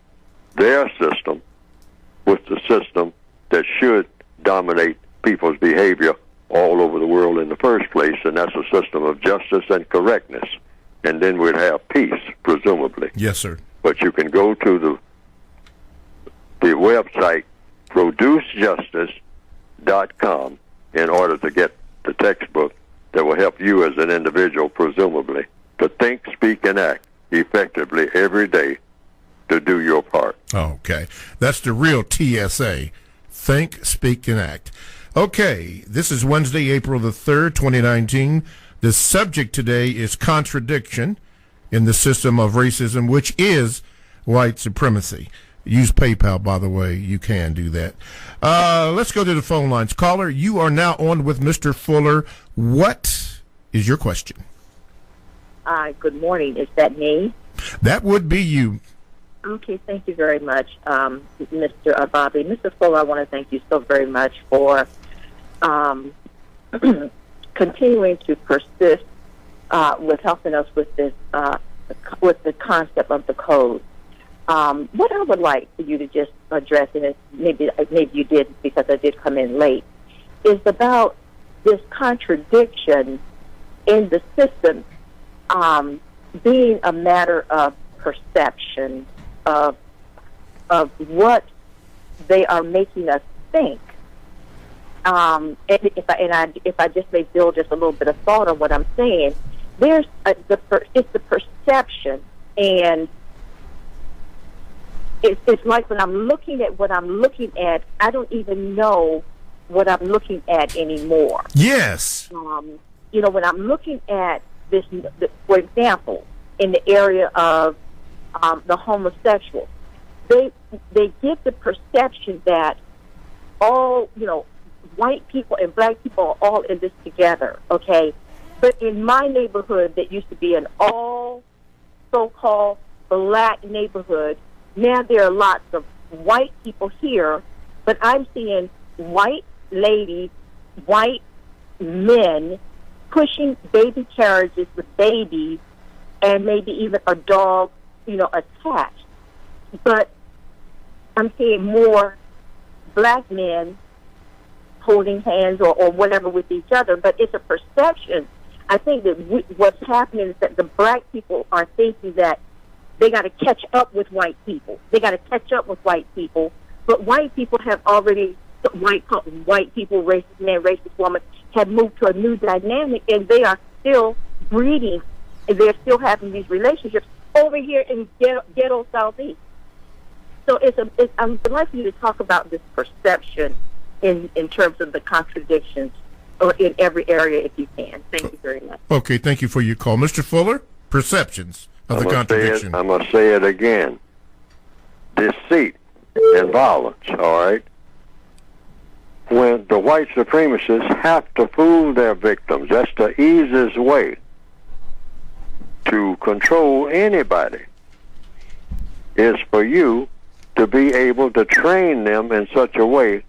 their system with the system that should dominate people's behavior all over the world in the first place, and that's a system of justice and correctness. And then we'd have peace, presumably. Yes, sir. But you can go to the website producejustice.com in order to get the textbook that will help you as an individual, presumably, to think, speak, and act effectively every day to do your part. Okay. That's the real TSA. Think, speak, and act. Okay. This is Wednesday, April the 3rd, 2019. The subject today is contradiction in the system of racism, which is white supremacy. Use PayPal, by the way. You can do that. Let's go to the phone lines. Caller, you are now on with Mr. Fuller. What is your question? Good morning. Is that me? That would be you. Okay, thank you very much, Mr. Bobby. Mr. Fuller, I want to thank you so very much for continuing to persist with helping us with this, with the concept of the code. What I would like for you to just address, and maybe you did because I did come in late, is about this contradiction in the system being a matter of perception of what they are making us think. And if I just may build just a little bit of thought on what I'm saying, it's the perception, and it's like when I'm looking at what I'm looking at, I don't even know what I'm looking at anymore. Yes. When I'm looking at this, for example, in the area of the homosexuals, they give the perception that all, white people and black people are all in this together, okay? But in my neighborhood that used to be an all so-called black neighborhood, now there are lots of white people here, but I'm seeing white ladies, white men pushing baby carriages with babies and maybe even a dog, attached. But I'm seeing more black men holding hands or whatever with each other, but it's a perception. I think that what's happening is that the black people are thinking that they got to catch up with white people. They got to catch up with white people, but white people have already, white people, racist man, racist woman, have moved to a new dynamic, and they are still breeding, and they're still having these relationships over here in ghetto Southeast. So I'd like you to talk about this perception in terms of the contradictions or in every area if you can. Thank you very much. Okay, thank you for your call. Mr. Fuller, perceptions of the contradiction. I'm going to say it again. Deceit and violence, all right? When the white supremacists have to fool their victims, that's the easiest way to control anybody, is for you to be able to train them in such a way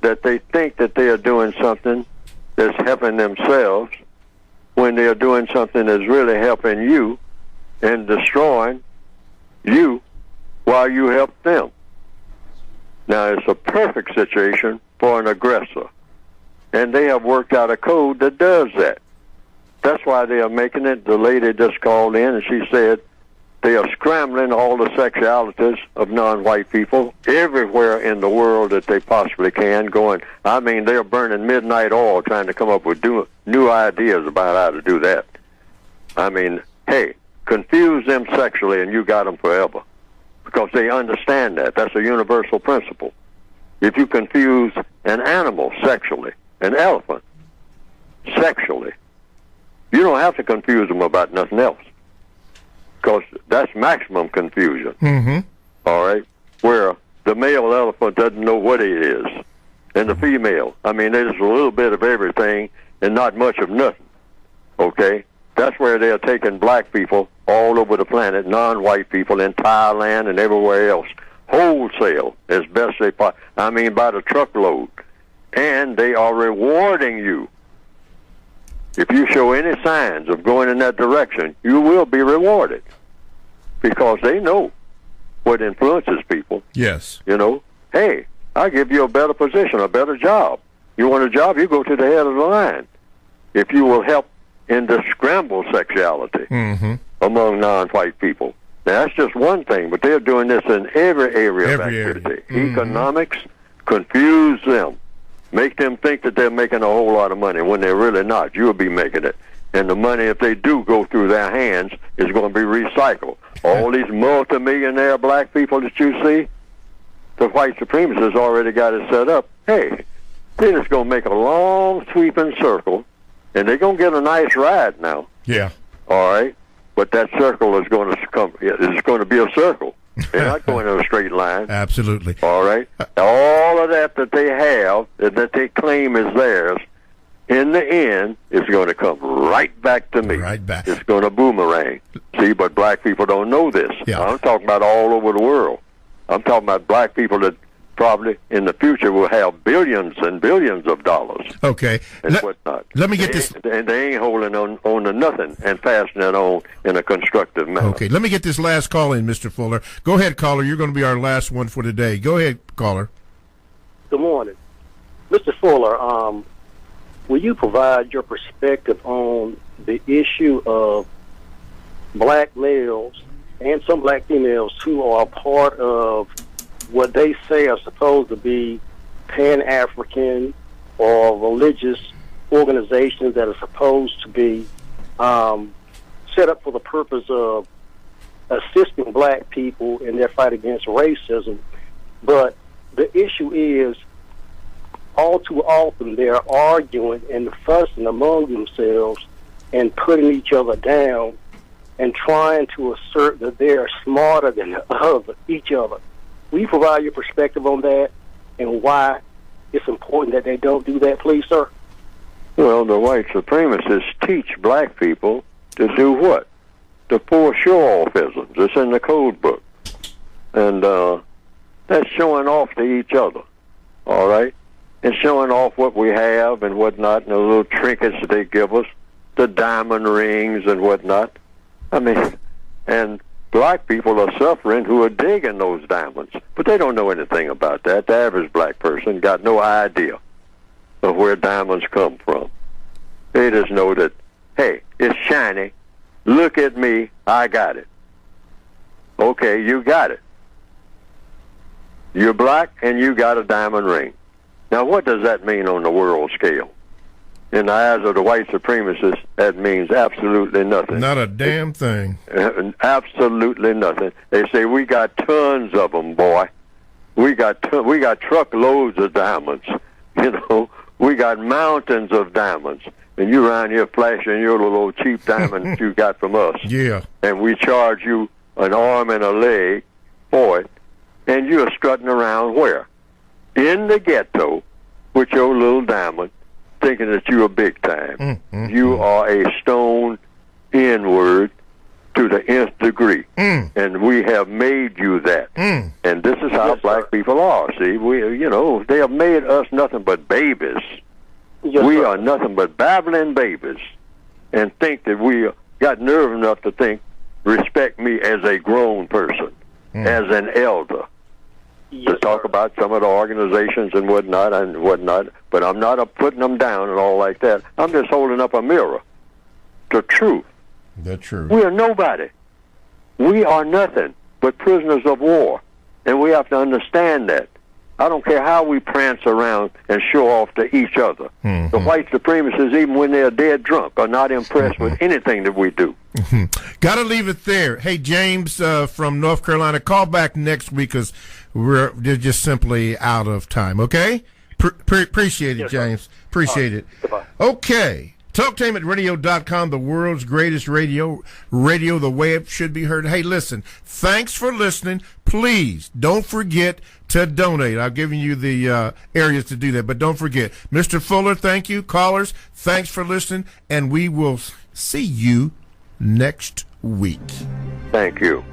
that they think that they are doing something that's helping themselves when they are doing something that's really helping you and destroying you while you help them. Now, it's a perfect situation for an aggressor, and they have worked out a code that does that. That's why they are making it. The lady just called in, and she said they are scrambling all the sexualities of non-white people everywhere in the world that they possibly can, they're burning midnight oil trying to come up with new ideas about how to do that. Hey, confuse them sexually and you got them forever, because they understand that. That's a universal principle. If you confuse an animal sexually, an elephant sexually, you don't have to confuse them about nothing else, because that's maximum confusion. Mm-hmm. All right? Where the male elephant doesn't know what it is, and the female. I mean, there's a little bit of everything and not much of nothing. Okay? That's where they're taking black people all over the planet, non-white people in Thailand and everywhere else, wholesale as best they possibly. I mean, by the truckload. And they are rewarding you. If you show any signs of going in that direction, you will be rewarded, because they know what influences people. Yes. You know, hey, I'll give you a better position, a better job. You want a job, you go to the head of the line. If you will help in the scramble sexuality among non-white people. Now, that's just one thing, but they're doing this in every area of activity. Economics, confuse them. Make them think that they're making a whole lot of money when they're really not. You'll be making it. And the money, if they do go through their hands, is going to be recycled. All these multimillionaire black people that you see, the white supremacists already got it set up. Hey, they're just going to make a long sweeping circle, and they're going to get a nice ride now. Yeah. All right? But that circle is going to come. It's going to be a circle. They're not going in a straight line. Absolutely. All right? All of that they have, that they claim is theirs, in the end, it's going to come right back to me. Right back. It's going to boomerang. See, but black people don't know this. Yeah. I'm talking about all over the world. I'm talking about black people that probably in the future will have billions and billions of dollars. Okay. And whatnot. Let me get this. And they ain't holding on to nothing and passing it on in a constructive manner. Okay. Let me get this last call in, Mr. Fuller. Go ahead, caller. You're going to be our last one for today. Go ahead, caller. Good morning. Mr. Fuller, will you provide your perspective on the issue of black males and some black females who are part of what they say are supposed to be Pan-African or religious organizations that are supposed to be set up for the purpose of assisting black people in their fight against racism. But the issue is, all too often they're arguing and fussing among themselves and putting each other down and trying to assert that they're smarter than each other. Will you provide your perspective on that and why it's important that they don't do that, please, sir? Well, the white supremacists teach black people to do what? The 4 show-offisms. It's in the code book. And that's showing off to each other, all right? And showing off what we have and whatnot, and the little trinkets that they give us, the diamond rings and whatnot. I mean, and black people are suffering who are digging those diamonds, but they don't know anything about that. The average black person got no idea of where diamonds come from. They just know that, hey, it's shiny. Look at me. I got it. Okay, you got it. You're black and you got a diamond ring. Now, what does that mean on the world scale? In the eyes of the white supremacists, that means absolutely nothing. Not a damn thing. Absolutely nothing. They say, we got tons of them, boy. We got truckloads of diamonds. You know, we got mountains of diamonds. And you around here flashing your little cheap diamond you got from us. Yeah. And we charge you an arm and a leg for it. And you're strutting around where? In the ghetto with your little diamond, thinking that you are big time. You are a stone inward to the nth degree. And we have made you that. And this is how black people are. See, they have made us nothing but babies. We are nothing but babbling babies, and think that we got nerve enough to think, respect me as a grown person, as an elder. To talk about some of the organizations and whatnot, but I'm not putting them down and all like that. I'm just holding up a mirror to truth. The truth. We are nobody. We are nothing but prisoners of war, and we have to understand that. I don't care how we prance around and show off to each other. The white supremacists, even when they're dead drunk, are not impressed with anything that we do. Got to leave it there. Hey, James from North Carolina, call back next week because we're just simply out of time, okay? Appreciate it, James. Appreciate it. Goodbye. Okay. TalkTameRadio.com, the world's greatest radio, the way it should be heard. Hey, listen, thanks for listening. Please don't forget to donate. I've given you the areas to do that, but don't forget. Mr. Fuller, thank you. Callers, thanks for listening, and we will see you next week. Thank you.